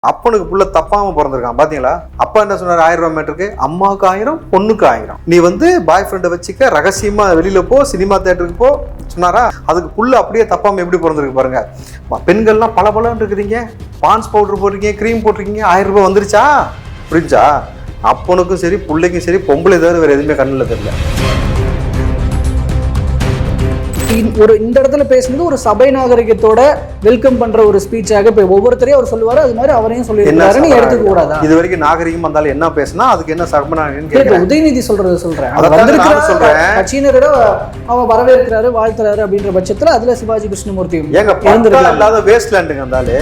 அப்பனுக்கு புள்ள தப்பாம பிறந்திருக்கான் பாத்தீங்களா? அப்பா என்ன சொன்னார்? 1000 ரூபாய் மீட்டருக்கு அம்மாவுக்கு 1000 பொண்ணுக்கு 1000. நீ பாய் ஃப்ரெண்டை வச்சுக்க, ரகசியமா வெளியில போ, சினிமா தியேட்டருக்கு போ சொன்னாரா? அதுக்கு புள்ள அப்படியே தப்பாம எப்படி பிறந்திருக்கு பாருங்க. பெண்கள்லாம் பல பலன்னு இருக்கிறீங்க, பான்ஸ் பவுடர் போட்டிருக்கீங்க, க்ரீம் போட்டிருக்கீங்க, 1000 ரூபாய் வந்துருச்சா? புரிஞ்சா? அப்பனுக்கும் சரி பிள்ளைக்கும் சரி பொம்பளை தவிர வேற எதுவுமே கண்ணில் தெரியல. இந்த இடத்துல பேசுனது ஒரு சபை நாகரிகத்தோட வெல்கம் பண்ற ஒரு ஸ்பீச்சாக இப்ப ஒவ்வொருத்தரையும் அவர் சொல்லுவாரு, அது மாதிரி அவரையும் சொல்லியிருக்காருன்னு எடுத்துக்க கூடாதா? இது வரைக்கும் நாகரிகம் வந்தாலும் என்ன பேசினா அதுக்கு என்ன சபை நாகரிகம்? உதயநிதி சொல்றேன் கட்சியினரோட அவன் வரவேற்கிறாரு, வாழ்த்துறாரு அப்படின்ற பட்சத்துல அதுல சிவாஜி கிருஷ்ணமூர்த்தி இல்லாத வேஸ்ட்லேண்டுங்க இருந்தாலே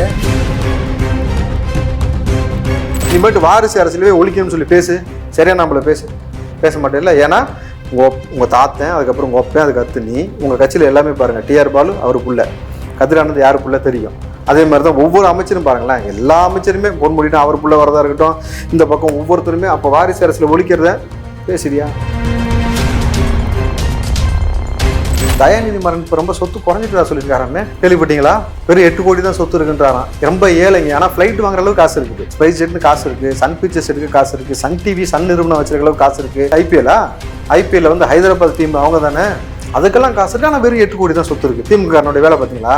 நீ மட்டும் வாரிசு அரசியலவே ஒழிக்கணும்னு சொல்லி பேசு, சரியா? நம்மள பேச மாட்டேன் இல்லை. ஏன்னா உங்கள் தாத்தன், அதுக்கப்புறம் உங்கள் ஒப்பேன், அதுக்கு அடுத்து நீ, உங்கள் கட்சியில் எல்லாமே பாருங்கள், டிஆர் பாலு அவர் புள்ள, கதிரானது யார் புள்ள தெரியும். அதே மாதிரி தான் ஒவ்வொரு அமைச்சரும் பாருங்களேன், எல்லா அமைச்சருமே பொன்முடினா அவர் புள்ள வரதா இருக்கட்டும், இந்த பக்கம் ஒவ்வொருத்தருமே. அப்போ வாரிசு அரசியல் ஒழிக்கிறத பேசுறியா? தயாநிதி மாறன் இப்போ ரொம்ப சொத்து குறைஞ்சிட்டு சொல்லியிருக்காராமே, கேள்விப்பட்டீங்களா? வெறும் 8 கோடி தான் சொத்து இருக்குன்றாராம். ரொம்ப ஏழைங்க. ஆனால் ஃப்ளைட் வாங்குற அளவுக்கு காசு இருக்குது, ஸ்பைஸ் ஜெட்னு காசு இருக்குது, சன் பிக்சர்ஸ் எடுக்க காசு இருக்குது, சன் டிவி சன் நிறுவனம் வச்சிருக்க அளவுக்கு காசு இருக்குது. ஐபிஎல் ஹைதராபாத் டீம் அவங்க தானே, அதுக்கெல்லாம் காசு இருக்குது. ஆனால் வெறும் 8 கோடி தான் சொத்து இருக்குது. திமுக வேலை பார்த்தீங்களா?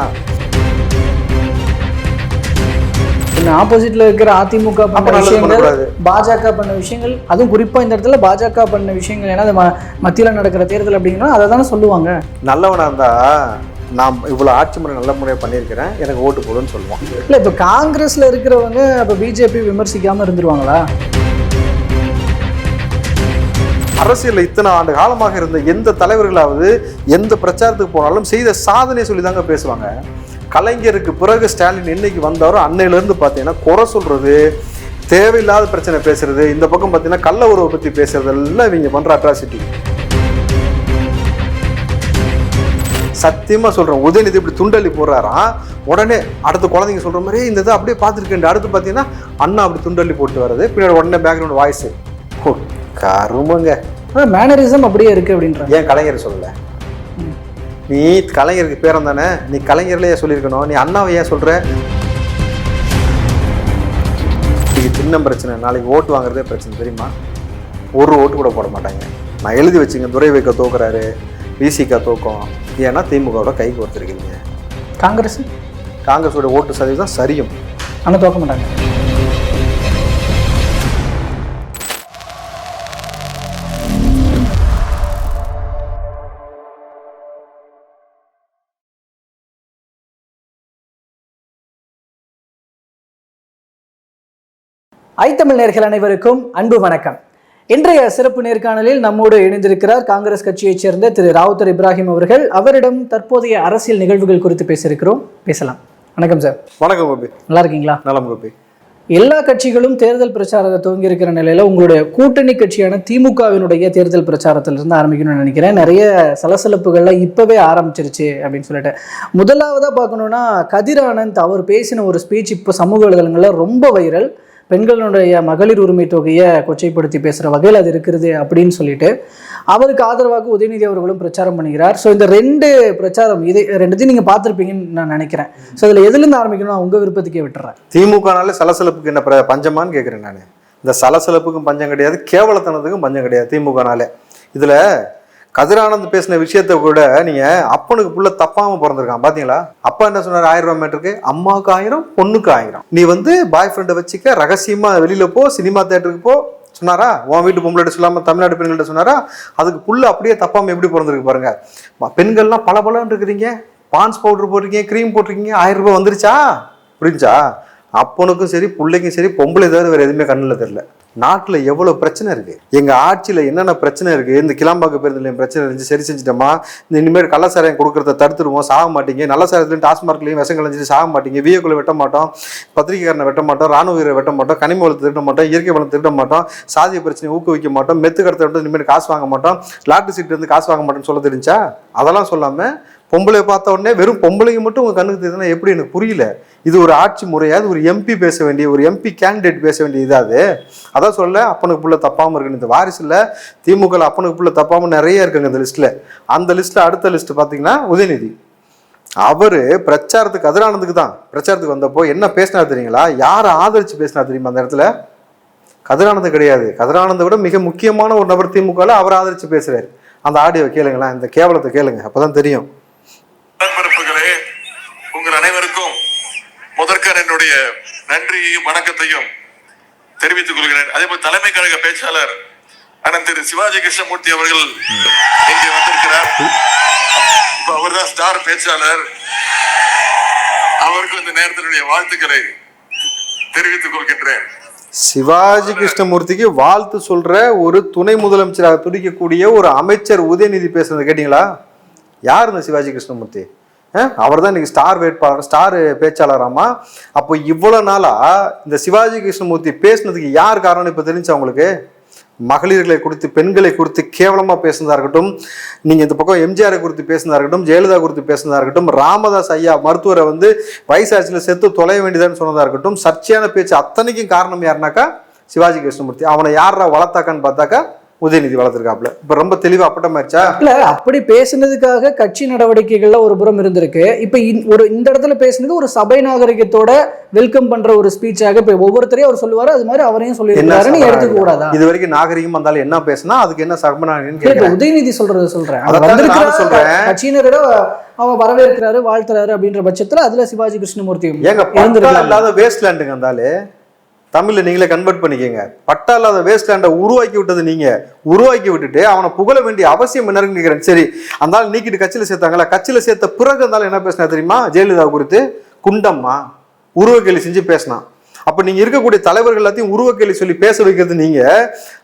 ஆப்போசிட்ல இருக்கிற அதிமுக பண்ண விஷயங்கள், பாஜக பண்ண விஷயங்கள், அதுவும் குறிப்பா இந்த இடத்துல பாஜக பண்ண விஷயங்கள், ஏன்னா மத்தியில நடக்கிற தேர்தல் அப்படிங்கன்னா அதை தானே சொல்லுவாங்க. நல்லவனா இருந்தா நான் இவ்வளவு ஆட்சி முறை நல்ல முறையை பண்ணியிருக்கிறேன், எனக்கு ஓட்டு போடுன்னு சொல்லுவோம். இல்ல இப்ப காங்கிரஸ்ல இருக்கிறவங்க அப்ப பிஜேபி விமர்சிக்காம இருந்துருவாங்களா? அரசியல் இத்தனை ஆண்டு காலமாக இருந்த எந்த தலைவர்களாவது எந்த பிரச்சாரத்துக்கு போனாலும் செய்த சாதனை சொல்லி தாங்க பேசுவாங்க. கலைஞருக்கு பிறகு ஸ்டாலின் என்னைக்கு வந்தாரோ அன்னையிலேருந்து பார்த்தீங்கன்னா குறை சொல்கிறது, தேவையில்லாத பிரச்சனை பேசுறது, இந்த பக்கம் பார்த்தீங்கன்னா கள்ள உறவை பற்றி பேசுறது எல்லாம் இவங்க பண்ணுற அட்ராசிட்டி. சத்தியமாக சொல்கிறேன், உதயநிதி இப்படி துண்டள்ளி போடுறாராம், உடனே அடுத்த குழந்தைங்க சொல்கிற மாதிரி இந்த இதை அப்படியே பார்த்துருக்கேன். அடுத்து பார்த்தீங்கன்னா அண்ணா அப்படி துண்டள்ளி போட்டு வர்றது, பின்னாடி உடனே பேக்ரவுண்ட் வாய்ஸு கருமங்க. மேனரிசம் அப்படியே இருக்குது அப்படின்ற. ஏன் கலைஞர் சொல்லலை? நீ கலைஞருக்கு பேரம் தானே, நீ கலைஞர்லையே சொல்லியிருக்கணும், நீ அண்ணாவை ஏன் சொல்கிற? இது சின்ன பிரச்சனை, நாளைக்கு ஓட்டு வாங்குறதே பிரச்சனை தெரியுமா? ஒரு ஓட்டு கூட போட மாட்டாங்க. நான் எழுதி வச்சுங்க, துரை வைக்க தோக்குறாரு, விசிகா தோக்கம். ஏன்னா திமுகவோட கைக்கு ஒருத்தருக்கீங்க. காங்கிரஸோட ஓட்டு சதவீதம் சரியும், ஆனால் தோக்க மாட்டாங்க. ஐத்தமிழ் நேயர்கள் அனைவருக்கும் அன்பு வணக்கம். இன்றைய சிறப்பு நேர்காணலில் நம்மோடு இணைந்திருக்கிறார் காங்கிரஸ் கட்சியைச் சேர்ந்த திரு ராவுத்தர் இப்ராஹிம் அவர்கள். அவரிடம் தற்போதைய அரசியல் நிகழ்வுகள் குறித்து பேசியிருக்கிறோம், பேசலாம். வணக்கம் சார். வணக்கம் கோபி. நல்லா இருக்கீங்களா? நலம் கோபி. எல்லா கட்சிகளும் தேர்தல் பிரச்சாரத்தை துவங்கி இருக்கிற நிலையில உங்களுடைய கூட்டணி கட்சியான திமுகவினுடைய தேர்தல் பிரச்சாரத்திலிருந்து ஆரம்பிக்கணும்னு நினைக்கிறேன். நிறைய சலசலப்புகள்லாம் இப்பவே ஆரம்பிச்சிருச்சு அப்படின்னு சொல்லிட்டு, முதலாவதா பார்க்கணும்னா கதிர் ஆனந்த் அவர் பேசின ஒரு ஸ்பீச் இப்போ சமூக வலைதளங்கள்ல ரொம்ப வைரல். பெண்களுடைய மகளிர் உரிமை தொகையை கொச்சைப்படுத்தி பேசுகிற வகையில் அது இருக்கிறது அப்படின்னு சொல்லிட்டு அவருக்கு ஆதரவாக உதயநிதி அவர்களும் பிரச்சாரம் பண்ணுகிறார். ஸோ இந்த ரெண்டு பிரச்சாரம், இதை ரெண்டுத்தையும் நீங்கள் பார்த்துருப்பீங்கன்னு நான் நினைக்கிறேன். ஸோ இதில் எதுலேருந்து ஆரம்பிக்கணும், நான் உங்கள் விருப்பத்துக்கே விட்டுறேன். திமுகனால சலசலப்புக்கு என்ன பஞ்சமான்னு கேட்குறேன் நான். இந்த சலசலப்புக்கும் பஞ்சம் கிடையாது, கேவலத்தனத்துக்கும் பஞ்சம் கிடையாது திமுகனால. இதில் கதிரானந்த் பேசின விஷயத்த கூட நீங்க அப்பனுக்கு புள்ள தப்பாம பிறந்திருக்கான் பாத்தீங்களா? அப்பா என்ன சொன்னார்? 1000 ரூபாய் மீட்டருக்கு அம்மாவுக்கு 1000 பொண்ணுக்கு 1000. நீ பாய் ஃப்ரெண்டை வச்சுக்க, ரகசியமா வெளியில போ, சினிமா தியேட்டருக்கு போ சொன்னாரா? உன் வீட்டு பொம்பளை சொல்லாம தமிழ்நாடு பெண்கள்ட்ட சொன்னாரா? அதுக்கு புள்ள அப்படியே தப்பாம எப்படி பிறந்திருக்கு பாருங்க. பெண்கள்லாம் பல பலன்னு இருக்கிறீங்க, பான்ஸ் பவுடர் போட்டிருக்கீங்க, க்ரீம் போட்டிருக்கீங்க, 1000 ரூபாய் வந்துருச்சா? புரிஞ்சா? அப்பனுக்கும் சரி பிள்ளைக்கும் சரி பொம்பளை தவிர வேற எதுவுமே கண்ணில் தெரியல. நாட்டில் எவ்வளோ பிரச்சனை இருக்குது, எங்கள் ஆட்சியில் என்னென்ன பிரச்சனை இருக்குது. இந்த கிளாம்பாக்கு பேருந்துலையும் பிரச்சனை இருந்துச்சு, சரி செஞ்சுட்டோமா? இந்த இனிமேல் கள்ளசாராயம் கொடுக்குறத தடுத்துருவோம், சாக மாட்டீங்க. நல்ல சாரத்துலையும் டாஸ்மார்க்லையும் விஷம் கலைஞ்சிட்டு சாக மாட்டீங்க. விஏக்குள்ளே வெட்ட மாட்டோம், பத்திரிகைக்காரனை வெட்ட மாட்டோம், ராணுவ வீரரை வெட்ட மாட்டோம், கனிம வளத்தை திருட்ட மாட்டோம், இயற்கை வளத்தை திருட்ட மாட்டோம், சாதிய பிரச்சனையை ஊக்குவிக்க மாட்டோம், மெத்து கடத்தை விட்டு இனிமேல் காசு வாங்க மாட்டோம், லாட்டரி சீட்டு இருந்து காசு வாங்க மாட்டோம்னு சொல்ல தெரிஞ்சா? அதெல்லாம் சொல்லாமல் பொம்பளை பார்த்த உடனே வெறும் பொம்பளைக்கு மட்டும் உங்கள் கண்ணுக்கு தெரியுதுன்னா எப்படி? எனக்கு புரியல. இது ஒரு ஆட்சி முறையாது? ஒரு எம்பி பேச வேண்டிய, ஒரு எம்பி கேண்டிடேட் பேச வேண்டிய இதாது? அதான் சொல்ல அப்பனுக்கு புள்ள தப்பாமல் இருக்குன்னு. இந்த வாரிசில் திமுக அப்பனுக்கு புள்ள தப்பாமல் நிறைய இருக்குங்க இந்த லிஸ்ட்டில். அந்த லிஸ்ட்டில் அடுத்த லிஸ்ட்டு பார்த்தீங்கன்னா உதயநிதி. அவரு பிரச்சாரத்துக்கு கதிரானந்துக்கு தான் பிரச்சாரத்துக்கு வந்தப்போ என்ன பேசினார் தெரியுங்களா? யாரை ஆதரிச்சு பேசினார் தெரியுமா? அந்த இடத்துல கதிரானந்து கிடையாது, கதிரானந்தை விட மிக முக்கியமான ஒரு நபர் திமுகவில் அவர் ஆதரிச்சு பேசுறாரு. அந்த ஆடியோ கேளுங்களா, இந்த கேவலத்தை கேளுங்க, அப்பதான் தெரியும். உங்கள் அனைவருக்கும் முதற்கர் என்னுடைய நன்றியையும் வணக்கத்தையும் தெரிவித்துக் கொள்கிறேன். அதே போல தலைமை கழக பேச்சாளர் அண்ணன் திரு சிவாஜி கிருஷ்ணமூர்த்தி அவர்கள் இங்கே வந்திருக்கிறார். இப்ப அவர்தான் ஸ்டார் பேச்சாளர். அவருக்கு இந்த நேரத்தினுடைய வாழ்த்துக்களை தெரிவித்துக் கொள்கின்றேன். சிவாஜி கிருஷ்ணமூர்த்திக்கு வாழ்த்து சொல்ற ஒரு துணை முதலமைச்சராக துடிக்கக்கூடிய ஒரு அமைச்சர் உதயநிதி பேசுறது கேட்டீங்களா? யார் இந்த சிவாஜி கிருஷ்ணமூர்த்தி? அவர் தான் இன்னைக்கு ஸ்டார் வேட்பாளர், ஸ்டார் பேச்சாளராமா. அப்போ இவ்வளவு நாளா இந்த சிவாஜி கிருஷ்ணமூர்த்தி பேசுனதுக்கு யார் காரணம் இப்ப தெரிஞ்சு அவங்களுக்கு? மகளிர்களை குறித்து, பெண்களை குறித்து கேவலமா பேசுனதா இருக்கட்டும், நீங்க இந்த பக்கம் எம்ஜிஆரை குறித்து பேசுனதா இருக்கட்டும், ஜெயலலிதா குறித்து பேசுனதா இருக்கட்டும், ராமதாஸ் ஐயா மருத்துவரை வயசாட்சியில் செத்து தொலைய வேண்டியதான்னு சொன்னதா இருக்கட்டும், சர்ச்சையான பேச்சு அத்தனைக்கும் காரணம் யாருனாக்கா சிவாஜி கிருஷ்ணமூர்த்தி. அவனை யாரா வளர்த்தாக்கான்னு பார்த்தாக்கா உதயநிதி வளர்த்துருக்காப்புல. இப்ப ரொம்ப தெளிவா அப்பட்டமாயிருச்சா? இல்ல, அப்படி பேசுனதுக்காக கட்சி நடவடிக்கைகள்ல ஒரு புறம் இருந்திருக்கு. இப்ப இந்த இடத்துல பேசுனது ஒரு சபை நாகரிகத்தோட வெல்கம் பண்ற ஒரு ஸ்பீச்சாக இப்ப ஒவ்வொருத்தரையும் அவர் சொல்லுவாரு, அது மாதிரி அவரையும் சொல்லியிருக்காருன்னு எடுத்துக்க கூடாதா? இது வரைக்கும் நாகரிகம் வந்தாலும் என்ன பேசினா அதுக்கு என்ன சர்மநாகரிகம்? உதயநிதி சொல்றத சொல்றேன், கட்சியினரோட அவன் வரவேற்கிறாரு, வாழ்த்துறாரு அப்படின்ற பட்சத்துல அதுல சிவாஜி கிருஷ்ணமூர்த்தி ஏங்க பட்டா இல்லாத வேஸ்ட் லேண்டுங்க இருந்தாலே தமிழ்ல நீங்களே கன்வெர்ட் பண்ணிக்கங்க. பட்டா இல்லாத வேஸ்ட் லேண்டை உருவாக்கி விட்டது நீங்க. உருவாக்கி விட்டுட்டு அவனை புகழ வேண்டிய அவசியம் என்னன்னு கேட்கிறேன். சரி, அந்த நீக்கிட்டு கட்சியில சேர்த்தாங்களா? கட்சியில சேர்த்த பிறகு இருந்தாலும் என்ன பேசினா தெரியுமா? ஜெயலலிதா குறித்து குண்டம்மா உருவக்கேலி செஞ்சு பேசினான். அப்ப நீங்க இருக்கக்கூடிய தலைவர்கள் எல்லாத்தையும் உருவக்கேலி சொல்லி பேச வைக்கிறது நீங்க.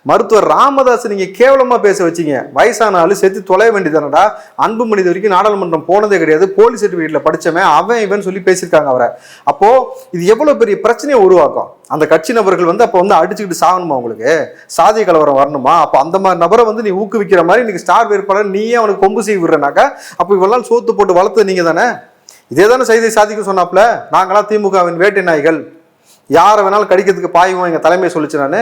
மருத்துவர் ராமதாஸ் நீங்க கேவலமா பேச வச்சீங்க. வயசானாலும் சேர்த்து தொலைய வேண்டியதானடா. அன்புமணி வரைக்கும் நாடாளுமன்றம் போனதே கிடையாது, போலீஸ் சர்டிபிகேட்ல படிச்சவன் அவன் இவன் சொல்லி பேசியிருக்காங்க அவரை. அப்போ இது எவ்வளவு பெரிய பிரச்சனையை உருவாக்கும். அந்த கட்சி நபர்கள் அப்ப அடிச்சுக்கிட்டு சாகணுமா? உங்களுக்கு சாதிய கலவரம் வரணுமா? அப்ப அந்த மாதிரி நபரை நீ ஊக்குவிக்கிற மாதிரி இன்னைக்கு ஸ்டார் வேட்பாளர் நீயே அவனுக்கு கொம்பு செய்ய விடுறனாக்கா அப்ப இவெல்லாம் சோத்து போட்டு வளர்த்தது நீங்க தானே. இதே தானே செய்தி சாதிக்க சொன்னாப்ல, நாங்களாம் திமுகவின் வேட்டை நாய்கள், யாரை வேணாலும் கடிக்கிறதுக்கு பாயுவோம் எங்க தலைமையை சொல்லிச்சு. நானு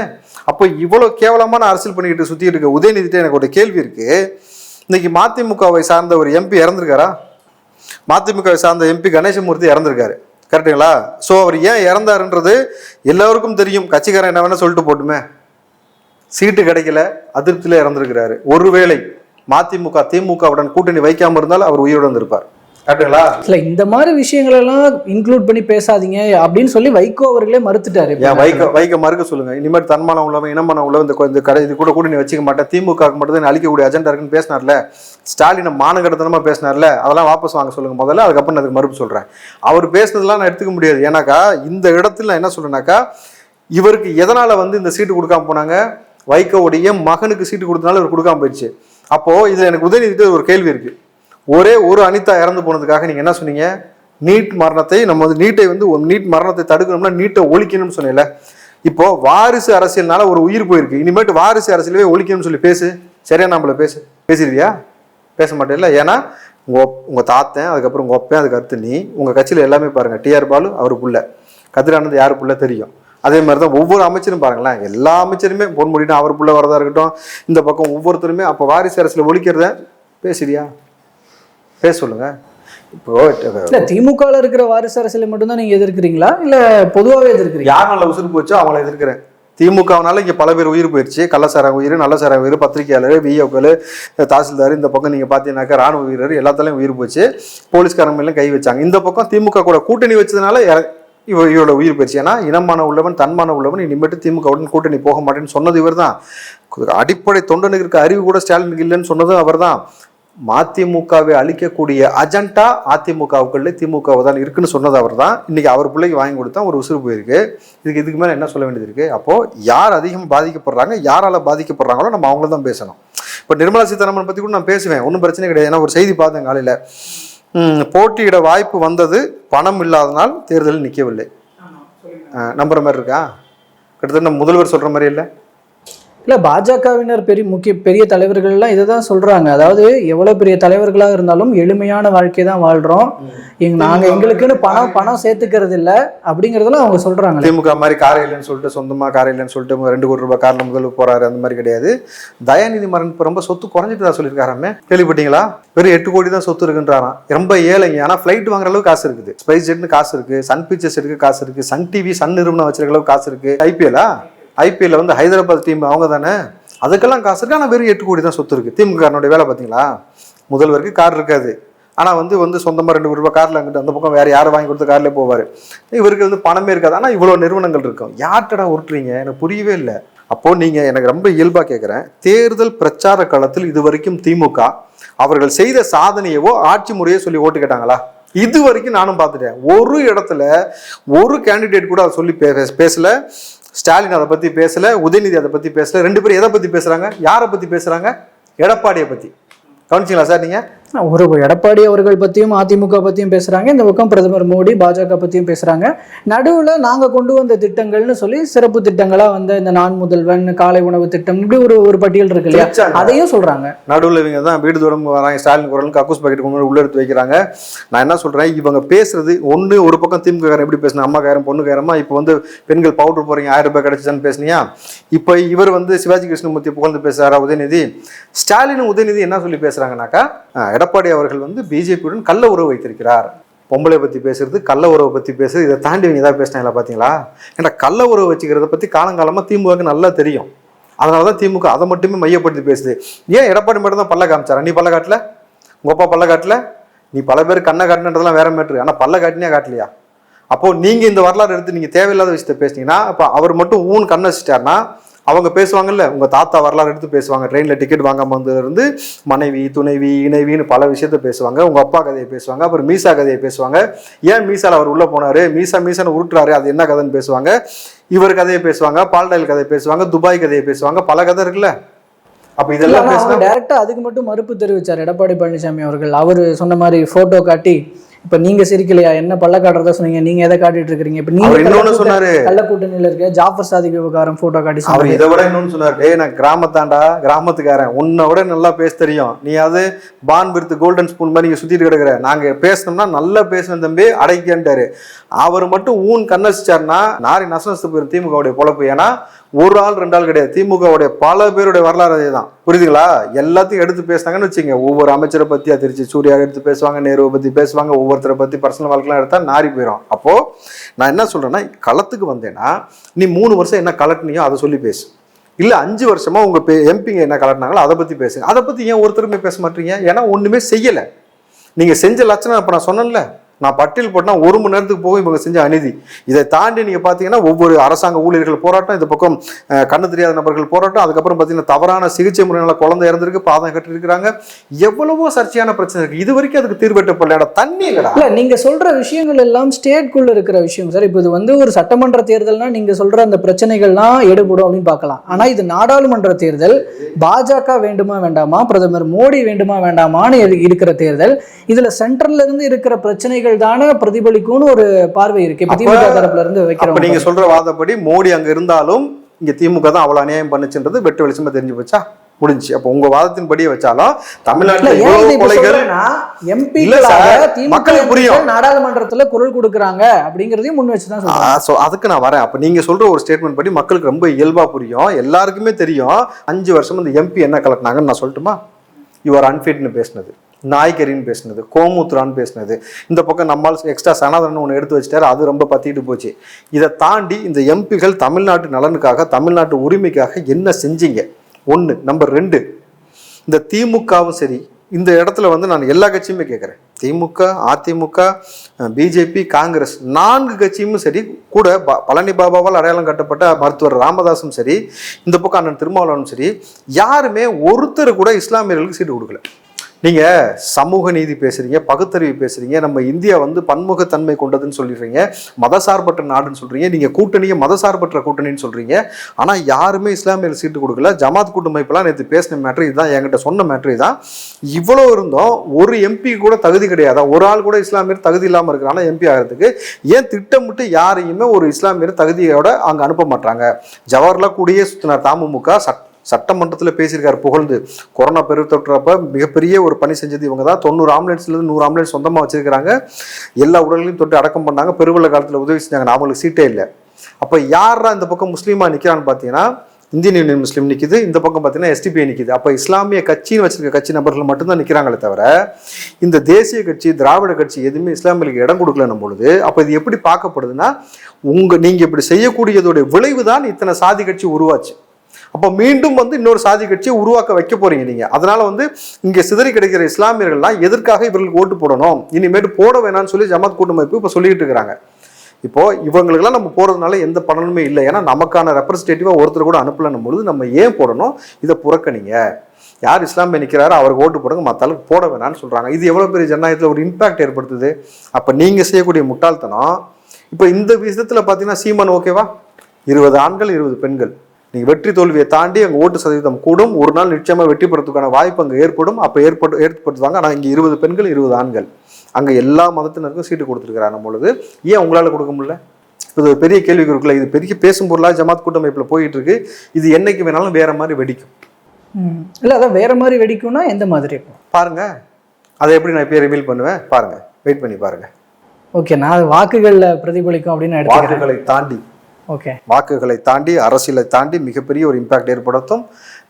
அப்போ இவ்வளவு கேவலமான அரசியல் பண்ணிக்கிட்டு சுத்திட்டு இருக்க உதயநிதிட்ட எனக்கு ஒரு கேள்வி இருக்கு. இன்னைக்கு மதிமுகவை சார்ந்த ஒரு எம்பி இறந்திருக்காரா? மதிமுகவை சார்ந்த எம்பி கணேசமூர்த்தி இறந்திருக்காரு, கரெக்டுங்களா? ஸோ அவர் ஏன் இறந்தாருன்றது எல்லாருக்கும் தெரியும். கட்சிக்காரன் என்ன வேணா சொல்லிட்டு போட்டுமே, சீட்டு கிடைக்கல, அதிருப்தியில இறந்திருக்கிறாரு. ஒருவேளை மதிமுக திமுகவுடன் கூட்டணி வைக்காம இருந்தால் அவர் உயிருடன் இருப்பார், கரெக்டுங்களா? இல்ல, இந்த மாதிரி விஷயங்கள் எல்லாம் இன்க்ளூட் பண்ணி பேசாதீங்க அப்படின்னு சொல்லி வைகோ அவர்களே மறுத்துட்டாரு. வைகோ மறுக்க சொல்லுங்க. இனிமேல் தன்மானம் உள்ளவன், இனமானம் உள்ளவன் இந்த கடை இது கூட கூட்டணி வச்சுக்க மாட்டேன், திமுக மட்டும் தான் அழிக்கக்கூடிய அஜெண்டா இருக்குன்னு பேசினார்ல, ஸ்டாலினை மானகடத்தனமா பேசினார்ல, அதெல்லாம் வாபஸ் வாங்க சொல்லுங்க முதல்ல, அதுக்கப்புறம் அதுக்கு மறுப்பு சொல்றேன். அவர் பேசுனதெல்லாம் நான் எடுத்துக்க முடியாது. ஏன்னாக்கா இந்த இடத்துல நான் என்ன சொல்றேன்னாக்கா, இவருக்கு எதனால இந்த சீட்டு கொடுக்காம போனாங்க? வைகோவுடைய மகனுக்கு சீட்டு கொடுத்தனால இவர் கொடுக்காம போயிடுச்சு. அப்போ இதுல எனக்கு உதயநிதி ஒரு கேள்வி இருக்கு. ஒரே ஒரு அனிதா இறந்து போனதுக்காக நீங்க என்ன சொன்னீங்க? நீட் மரணத்தை நம்ம நீட்டை நீட் மரணத்தை தடுக்கணும்னா நீட்டை ஒழிக்கணும்னு சொன்னீங்கல்ல. இப்போ வாரிசு அரசியல்னால ஒரு உயிர் போயிருக்கு, இனிமேட்டு வாரிசு அரசியலவே ஒழிக்கணும்னு சொல்லி பேசு. சரியா? நம்மள பேசிருவியா? பேச மாட்டேன்ல. ஏன்னா உங்க தாத்தன், அதுக்கப்புறம் உங்க ஒப்பேன், அதுக்கு அடுத்து நீ, உங்க கட்சியில எல்லாமே பாருங்க, டிஆர் பாலு அவரு புள்ள, கதிரானந்த் யாரு புள்ள தெரியும். அதே மாதிரிதான் ஒவ்வொரு அமைச்சரும் பாருங்களேன், எல்லா அமைச்சருமே பொன்முடினா அவர் புள்ள வரதா இருக்கட்டும், இந்த பக்கம் ஒவ்வொருத்தருமே. அப்போ வாரிசு அரசியல ஒழிக்கிறத பேசுறியா? பேச சொல்லுங்க. இப்போ திமுக இருக்கிற வாரிசு அரசியலை மட்டும்தான் நீங்க எதிர்க்கிறீங்களா, இல்ல பொதுவாகவே எதிர்க்கிறீங்க? யார் நல்ல உசுறு போச்சோ அவங்கள எதிர்க்கிறேன். திமுகனால இங்க பல பேர் உயிர் போயிடுச்சு. கள்ளசார உயிர், நல்லசார உயிர், பத்திரிகையாளர், விஓக்கள், தாசில்தார், இந்த பக்கம் நீங்க பாத்தீங்கன்னாக்கா ராணுவ வீரர் எல்லாத்தாலையும் உயிர் போச்சு. போலீஸ்காரங்க மேலும் கை வச்சாங்க. இந்த பக்கம் திமுக கூட கூட்டணி வச்சதுனால இவரோட உயிர் போயிடுச்சு. ஏன்னா இனமான உள்ளவன், தன்மான உள்ளவன், இனிமேட்டு திமுகவுடன் கூட்டணி போக மாட்டேன்னு சொன்னது இவர் தான். அடிப்படை தொண்டனுக்கு அறிவு கூட ஸ்டாலினுக்கு இல்லைன்னு சொன்னதும் அவர் தான். மதிமுகவை அழிக்கக்கூடிய அஜெண்டா அதிமுகவுக்குள்ளே திமுக தான் இருக்குன்னு சொன்னது அவர் தான். இன்னைக்கு அவர் பிள்ளைக்கு வாங்கி கொடுத்தா ஒரு உசுறு போயிருக்கு. இதுக்கு மேலே என்ன சொல்ல வேண்டியது இருக்கு? அப்போ யார் அதிகம் பாதிக்கப்படுறாங்க, யாரால பாதிக்கப்படுறாங்களோ நம்ம அவங்கள தான் பேசணும். இப்போ நிர்மலா சீதாராமன் பத்தி கூட நான் பேசுவேன், ஒன்றும் பிரச்சனை கிடையாது. ஏன்னா ஒரு செய்தி பார்த்தேன் காலையில, போட்டியிட வாய்ப்பு வந்தது, பணம் இல்லாதனால் தேர்தலில் நிற்கவில்லை. நம்புற மாதிரி இருக்கா? கிட்டத்தட்ட முதல்வர் சொல்ற மாதிரி இல்லை. இல்லை, பாஜகவினர் பெரிய தலைவர்கள்லாம் இதை தான் சொல்கிறாங்க. அதாவது எவ்வளோ பெரிய தலைவர்களாக இருந்தாலும் எளிமையான வாழ்க்கை தான் வாழ்கிறோம், நாங்கள் எங்களுக்குன்னு பணம் சேர்த்துக்கிறது இல்லை அப்படிங்கிறதெல்லாம் அவங்க சொல்கிறாங்க. திமுக மாதிரி கார் இல்லைன்னு சொல்லிட்டு, சொந்தமாக கார் இல்லைன்னு சொல்லிட்டு 2 கோடி ரூபாய் காரில் முதல்வர் போகிறாரு, அந்த மாதிரி கிடையாது. தயாநிதி மாறன் இப்போ ரொம்ப சொத்து குறைஞ்சிட்டு தான் சொல்லியிருக்காராமே, கேள்விப்பட்டீங்களா? வெறும் 8 கோடி தான் சொத்து இருக்குன்றாராம். ரொம்ப ஏழைங்க. ஆனால் ஃப்ளைட் வாங்குற அளவுக்கு காசு இருக்குது, ஸ்பைஸ் ஜெட்னு காசு இருக்குது, சன் பிக்சர்ஸ் எடுக்க காசு இருக்குது, சன் டிவி சன் நிறுவனம் வச்சிருக்க அளவுக்கு காசு இருக்குது. ஐபிஎல்ல வந்து ஹைதராபாத் டீம் அவங்க தானே, அதுக்கெல்லாம் காசு இருக்கு. ஆனால் வெறும் 8 கோடி தான் சொத்து இருக்கு. திமுக வேலை பார்த்தீங்களா? முதல்வருக்கு கார் இருக்காது, ஆனால் வந்து சொந்தமாக 2 கோடி ரூபாய் காரில் அங்கிட்டு அந்த பக்கம் வேற யாரும் வாங்கி கொடுத்த கார்லேயே போவார். இவருக்கு வந்து பணமே இருக்காது. ஆனால் இவ்வளோ நிறுவனங்கள் இருக்கும். யார்ட்டடா உருட்டுறீங்க? எனக்கு புரியவே இல்லை. அப்போது நீங்கள் எனக்கு ரொம்ப இயல்பாக கேட்குறேன், தேர்தல் பிரச்சார காலத்தில் இது வரைக்கும் திமுக அவர்கள் செய்த சாதனையவோ ஆட்சி முறையோ சொல்லி ஓட்டு கேட்டாங்களா? இது வரைக்கும் நானும் பார்த்துட்டேன். ஒரு இடத்துல ஒரு கேண்டிடேட் கூட அதை சொல்லி பேசல. ஸ்டாலின் அதை பற்றி பேசலை, உதயநிதி அதை பற்றி பேசலை. 2 பேரும் எதை பற்றி பேசுகிறாங்க? யாரை பற்றி பேசுகிறாங்க? எடப்பாடியை பற்றி. கவனிச்சிங்களா சார் நீங்கள்? ஒரு எடப்பாடி அவர்கள் பற்றியும் அதிமுக பற்றியும் பேசுகிறாங்க, இந்த பக்கம் பிரதமர் மோடி பாஜக பற்றியும் பேசுகிறாங்க. நடுவில் நாங்கள் கொண்டு வந்த திட்டங்கள்னு சொல்லி சிறப்பு திட்டங்களாக வந்த இந்த நான் முதல்வன், காலை உணவு திட்டம், இப்படி ஒரு பட்டியல் இருக்கு இல்லையா, அதையும் சொல்கிறாங்க. நடுவில் இவங்க தான் வீடு தூரம் வராங்க, ஸ்டாலின் குரலுக்கு கக்கூஸ் பாக்கெட் கொண்டு உள்ள எடுத்து வைக்கிறாங்க. நான் என்ன சொல்கிறேன், இவங்க பேசுறது ஒன்று, ஒரு பக்கம் திமுககாரன் எப்படி பேசினா, அம்மாக்காரன் பொண்ணுக்காரமா, இப்போ வந்து பெண்கள் பவுடர் போகிறீங்க 1000 ரூபாய் கிடைச்சிச்சான்னு பேசுனியா. இப்போ இவர் வந்து சிவாஜி கிருஷ்ணமூர்த்தி புகழ்ந்து பேசுகிறாரா உதயநிதி. ஸ்டாலினும் உதயநிதி என்ன சொல்லி பேசுகிறாங்கனாக்கா, எடப்பாடி அவர்கள் வந்து பிஜேபியுடன் கள்ள உறவு வைத்திருக்கிறார். பொம்பளை பற்றி பேசுறது, கள்ள உறவை பற்றி பேசுறது, இதை தாண்டி இவங்க ஏதாவது பேசினாங்களா பார்த்தீங்களா? ஏன்னா கள்ள உறவு வச்சுக்கிறத பற்றி காலங்காலமாக திமுகவுக்கு நல்லா தெரியும். அதனால தான் திமுக அதை மட்டுமே மையப்படுத்தி பேசுது. ஏன் எடப்பாடி மட்டும் தான் பல்ல காமிச்சாரா? நீ பல்ல காட்டல, உங்கள் அப்பா பல்ல காட்டல, நீ பல பேர் கண்ணை காட்டினதெல்லாம் வேற மேட்ரு. ஆனால் பல்ல காட்டினியா காட்டலையா? அப்போது நீங்கள் இந்த வரலாறு எடுத்து நீங்கள் தேவையில்லாத விஷயத்தை பேசினீங்கன்னா, அப்போ அவர் மட்டும் ஊன் கண்ணை வச்சுட்டாருன்னா அவங்க பேசுவாங்கல்ல, உங்கள் தாத்தா வரலாறு எடுத்து பேசுவாங்க. ட்ரெயினில் டிக்கெட் வாங்காம வந்ததுலேருந்து மனைவி, துணைவி, இணைவின்னு பல விஷயத்த பேசுவாங்க. உங்கள் அப்பா கதையை பேசுவாங்க. அப்புறம் மீசா கதையை பேசுவாங்க. ஏன் மீசாவில் அவர் உள்ளே போனார், மீசான்னு உருட்டுறாரு, அது என்ன கதைன்னு பேசுவாங்க. இவர் கதையை பேசுவாங்க, பால்டாயில் கதையை பேசுவாங்க, துபாய் கதையை பேசுவாங்க, பல கதை இருக்குல்ல. அப்போ இதெல்லாம் பேசினா டேரெக்டாக அதுக்கு மட்டும் மறுப்பு தெரிவித்தார் எடப்பாடி பழனிசாமி அவர்கள். அவர் சொன்ன மாதிரி ஃபோட்டோ காட்டி, இப்ப நீங்க சிரிக்கலையா, என்ன பல்ல காட்டுறதா சொன்னீங்க, நீங்க எதை காட்டிட்டு இருக்கீங்க, இப்ப நீங்க இன்னொன்னு சொன்னாரு, கள்ள கூட்டணியில இருக்க ஜாஃபர் சாதிக் விவகாரம் போட்டோ காட்டி அவர் இதை விட இன்னொன்னு சொன்னாரு, டேய் நான் கிராமத்தாண்டா, கிராமத்துக்காரன், உன்னை விட நல்லா பேச தெரியும், நீ அது பான் விருத்து கோல்டன் ஸ்பூன் மாதிரி நீங்க சுத்திட்டு கிடக்குற, நாங்க பேசணும்னா நல்லா பேசணும் தம்பி அடைக்கன்ட்டாரு. அவர் மட்டும் ஊன் கண்ணசிச்சாருன்னா நாரி நசனத்து போயிரு திமுகவுடைய பொழப்பு. ஏன்னா ஒரு ஆள் 2 ஆள் கிடையாது, திமுகவுடைய பல பேருடைய வரலாறு அதே தான். புரியுதுங்களா? எல்லாத்தையும் எடுத்து பேசினாங்கன்னு வச்சுங்க, ஒவ்வொரு அமைச்சரை பத்தி திருச்சி சூர்யா எடுத்து பேசுவாங்க, நேருவை பத்தி பேசுவாங்க, ஒவ்வொருத்தரை பத்தி பர்சனல் வாழ்க்கைலாம் எடுத்தா நாரி போயிடும். அப்போ நான் என்ன சொல்றேன்னா, களத்துக்கு வந்தேன்னா நீ 3 வருஷம் என்ன கலட்டினியோ அதை சொல்லி பேசு, இல்ல 5 வருஷமா உங்க எம்பிங்க என்ன கலட்டினாங்களோ அதை பத்தி பேசுங்க. அதை பத்தி ஏன் ஒருத்தருமே பேச மாட்டீங்க? ஏன்னா ஒண்ணுமே செய்யல. நீங்க செஞ்ச லட்சணம் இப்ப நான் சொன்னேன்ல, நான் பட்டியல் போட்டா 1 மணி நேரத்துக்கு போகும் இவங்க செஞ்ச அநீதி. இதை தாண்டி நீங்க பாத்தீங்கன்னா ஒவ்வொரு அரசாங்க ஊழியர்கள் போராட்டம், இந்த பக்கம் கண்ணு தெரியாத நபர்கள் போராட்டம், அதுக்கப்புறம் பாத்தீங்கன்னா தவறான சிகிச்சை முறையினால குழந்தை இறந்திருக்கு, பாதம் கட்டி இருக்கிறாங்க, எவ்வளவோ சர்ச்சையான பிரச்சனை இருக்கு. இது வரைக்கும் அதுக்கு தீர்வெட்டப்படல. தண்ணி இல்ல, நீங்க சொல்ற விஷயங்கள் எல்லாம் ஸ்டேட்குள்ள இருக்கிற விஷயம் சார். இப்போ இது வந்து ஒரு சட்டமன்ற தேர்தல்னா நீங்க சொல்ற அந்த பிரச்சனைகள்லாம் எடுபடும் அப்படின்னு பார்க்கலாம். ஆனா இது நாடாளுமன்ற தேர்தல், பாஜக வேண்டுமா வேண்டாமா, பிரதமர் மோடி வேண்டுமா வேண்டாமான்னு இருக்கிற தேர்தல். இதுல சென்ட்ரல்ல இருந்து இருக்கிற பிரச்சனைகள் தானே பிரதிபலிக்கும்னு ஒரு பார்வை இருக்கு திமுக தரப்புல இருந்து வைக்கிறோம். நீங்க சொல்ற வாதப்படி மோடி அங்க இருந்தாலும் இங்க திமுக தான் அவ்வளவு அநியாயம் பண்ணுச்சுன்றது வெட்டு வெளிச்சமா தெரிஞ்சு போச்சா, முடிஞ்சு. அப்ப உங்க வாதத்தின் படியே வச்சாலும் தமிழ்நாட்டில் மக்களுக்கு புரியும், நாடாளுமன்றத்துல குரல் கொடுக்குறாங்க அப்படிங்கறதையும் முன் வச்சுதான் சொல்றேன். அதுக்கு நான் வரேன். அப்ப நீங்க சொல்ற ஒரு ஸ்டேட்மெண்ட் படி மக்களுக்கு ரொம்ப இயல்பா புரியும், எல்லாருக்குமே தெரியும். 5 வருஷம் இந்த எம்பி என்ன கலட்டினாங்கன்னு நான் சொல்லட்டுமா? யுவர் அன்ஃபிட்னு பேசினது, நாய்கரின்னு பேசினது, கோமுத்ரான்னு பேசினது, இந்த பக்கம் நம்மால் எக்ஸ்ட்ரா சனாதனன் ஒன்று எடுத்து வச்சுட்டாரு, அது ரொம்ப பத்திட்டு போச்சு. இதை தாண்டி இந்த எம்பிகள் தமிழ்நாட்டு நலனுக்காக, தமிழ்நாட்டு உரிமைக்காக என்ன செஞ்சீங்க? 1. நம்பர் 2, இந்த திமுகவும் சரி, இந்த இடத்துல வந்து நான் எல்லா கட்சியுமே கேட்குறேன், திமுக, அதிமுக, பிஜேபி, காங்கிரஸ் 4 கட்சியும் சரி, கூட பழனி பாபாவால் அடையாளம் கட்டப்பட்ட மருத்துவர் ராமதாஸும் சரி, இந்த பக்கம் அண்ணன் திருமாவளவனும் சரி, யாருமே ஒருத்தர் கூட இஸ்லாமியர்களுக்கு சீட்டு கொடுக்கல. நீங்கள் சமூக நீதி பேசுகிறீங்க, பகுத்தறிவு பேசுகிறீங்க, நம்ம இந்தியா வந்து பன்முகத்தன்மை கொண்டதுன்னு சொல்லிடுறீங்க, மதசார்பற்ற நாடுன்னு சொல்கிறீங்க, நீங்கள் கூட்டணியை மதசார்பற்ற கூட்டணின்னு சொல்கிறீங்க. ஆனால் யாருமே இஸ்லாமியர்கள் சீட்டு கொடுக்கல. ஜமாத் கூட்டமைப்பெல்லாம் நேற்று பேசின மேட்ரு இதுதான், என்கிட்ட சொன்ன மேட்ரு இதுதான். இவ்வளோ இருந்தோம், ஒரு எம்பி கூட தகுதி கிடையாதா? ஒரு ஆள் கூட இஸ்லாமியர் தகுதி இல்லாமல் இருக்கிறானா எம்பி ஆகிறதுக்கு? ஏன் திட்டமிட்டு யாரையுமே ஒரு இஸ்லாமியர் தகுதியோட அங்கே அனுப்ப மாட்டாங்க? ஜவஹர்லால் கூடயே சுற்றினார் தமுமுக, சட்டமன்றத்தில் பேசியிருக்காரு புகழ்ந்து. கொரோனா பெருந்தொற்றப்ப மிகப்பெரிய ஒரு பணி செஞ்சது இவங்க தான். 90 ஆம்புலன்ஸ்லேருந்து 100 ஆம்புலன்ஸ் சொந்தமாக வச்சிருக்கிறாங்க. எல்லா உடல்களையும் தொட்டு அடக்கம் பண்ணாங்க. பெருவெள்ள காலத்தில் உதவி செஞ்சாங்க. அவங்களுக்கு சீட்டே இல்லை. அப்போ யாரா இந்த பக்கம் முஸ்லீமா நிற்கிறான்னு பார்த்தீங்கன்னா இந்தியன் யூனியன் முஸ்லீம் நிற்கிது, இந்த பக்கம் பார்த்தீங்கன்னா எஸ்டிபிஐ நிற்கிது. அப்போ இஸ்லாமிய கட்சின்னு வச்சிருக்க கட்சி நபர்கள் மட்டும்தான் நிற்கிறாங்களே தவிர இந்த தேசிய கட்சி திராவிட கட்சி எதுவுமே இஸ்லாமியர்களுக்கு இடம் கொடுக்கலன்னும் பொழுது அப்போ இது எப்படி பார்க்கப்படுதுன்னா நீங்கள் இப்படி செய்யக்கூடியதோடைய விளைவு தான் இத்தனை சாதி கட்சி உருவாச்சு. அப்போ மீண்டும் இன்னொரு சாதி கட்சியை உருவாக்க வைக்க போறீங்க நீங்க. அதனால இங்க சிதறி கிடைக்கிற இஸ்லாமியர்கள்லாம் எதற்காக இவர்களுக்கு ஓட்டு போடணும், இனிமேட்டு போட வேணாம்னு சொல்லி ஜமாத் கூட்டமைப்பு இப்போ சொல்லிட்டு இருக்கிறாங்க. இப்போ இவங்களுக்கெல்லாம் நம்ம போறதுனால எந்த பலனுமே இல்லை. ஏன்னா நமக்கான ரெப்ரஸன்டேட்டிவா ஒருத்தர் கூட அனுப்பலன்னும் பொழுது நம்ம ஏன் போடணும், இதை புறக்கணிங்க. யார் இஸ்லாமிய நிற்கிறாரோ அவருக்கு ஓட்டு போடுங்க, மற்ற அளவுக்கு போட வேணாம்னு சொல்றாங்க. இது எவ்வளவு பெரிய ஜனநாயகத்தில் ஒரு இம்பாக்ட் ஏற்படுத்துது. அப்ப நீங்க செய்யக்கூடிய முட்டாள்தனம். இப்போ இந்த விஷயத்துல பாத்தீங்கன்னா சீமான் ஓகேவா, 20 ஆண்கள் 20 பெண்கள், நீங்க வெற்றி தோல்வியை தாண்டி அங்கே ஓட்டு சதவீதம் கூடும். ஒரு நாள் நிச்சயமா வெற்றி பெறதுக்கான வாய்ப்பு அங்கே ஏற்படும். அப்போ ஏற்படுத்துவாங்க. ஆனால் இங்கே 20 பெண்கள் 20 ஆண்கள், அங்கே எல்லா மதத்தினருக்கும் சீட்டு கொடுத்துருக்கிறாங்க பொழுது ஏன் உங்களால் கொடுக்க முடியல? இது ஒரு பெரிய கேள்விக்கு இருக்குல்ல. இது பெரிய பேசும் பொருளாக ஜமாத் கூட்டமைப்பில் போயிட்டு இருக்கு. இது என்னைக்கு வேணாலும் வேற மாதிரி வெடிக்கும். இல்லை அதான் வேற மாதிரி வெடிக்கும்னா எந்த மாதிரி இருக்கும் பாருங்க. அதை எப்படி நான் இப்போ ரிவீல் பண்ணுவேன் பாருங்க, வெயிட் பண்ணி பாருங்க. ஓகே, நான் வாக்குகளில் பிரதிபலிக்கும் அப்படின்னு வாக்குகளை தாண்டி வாக்குகளை தாண்டி அரசியலை தாண்டி மிகப்பெரிய ஒரு இம்பாக்ட் ஏற்படுத்தும்,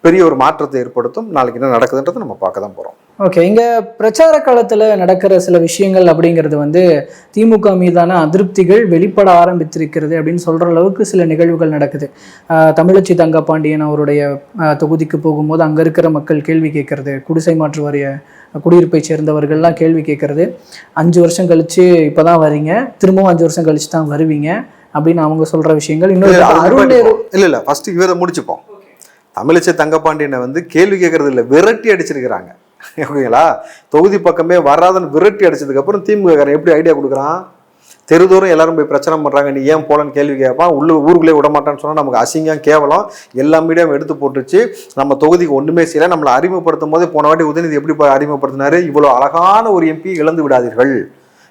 பெரிய ஒரு மாற்றத்தை ஏற்படுத்தும். நாளைக்கு என்ன நடக்குதுன்றதை நம்ம பார்க்க தான் போகிறோம். ஓகே, இங்கே பிரச்சார காலத்தில் நடக்கிற சில விஷயங்கள் அப்படிங்கிறது திமுக மீதான அதிருப்திகள் வெளிப்பட ஆரம்பித்திருக்கிறது அப்படின்னு சொல்கிற அளவுக்கு சில நிகழ்வுகள் நடக்குது. தமிழச்சி தங்கப்பாண்டியன் அவருடைய தொகுதிக்கு போகும்போது அங்கே இருக்கிற மக்கள் கேள்வி கேட்கறது, குடிசை மாற்று வாரிய குடியிருப்பை சேர்ந்தவர்கள்லாம் கேள்வி கேட்கறது, 5 வருஷம் கழிச்சு இப்போ தான் வரீங்க, திரும்பவும் 5 வருஷம் கழிச்சு தான் வருவீங்க அப்படின்னு அவங்க சொல்ற விஷயங்கள். இல்ல ஃபர்ஸ்ட் இவரை முடிச்சுப்போம். தமிழிசை தங்கப்பாண்டியனை கேள்வி கேட்கறது இல்லை, விரட்டி அடிச்சிருக்கிறாங்க. ஓகேங்களா? தொகுதி பக்கமே வராதுன்னு விரட்டி அடிச்சதுக்கு அப்புறம் திமுக எப்படி ஐடியா கொடுக்குறான், தெருதோறும் எல்லாரும் போய் பிரச்சனை பண்றாங்க, நீ ஏன் போலன்னு கேள்வி கேட்பான். ஊருக்குள்ளே விட மாட்டான்னு சொன்னா நமக்கு அசிங்கம் கேவலம். எல்லா மீடியாவும் எடுத்து போட்டுச்சு. நம்ம தொகுதிக்கு ஒண்ணுமே செய்யல. நம்மளை அறிமுகப்படுத்தும் போதே போன வாட்டி உதயநிதி எப்படி அறிமுகப்படுத்தினாரு, இவ்வளவு அழகான ஒரு எம்பி இழந்து விடாதீர்கள்.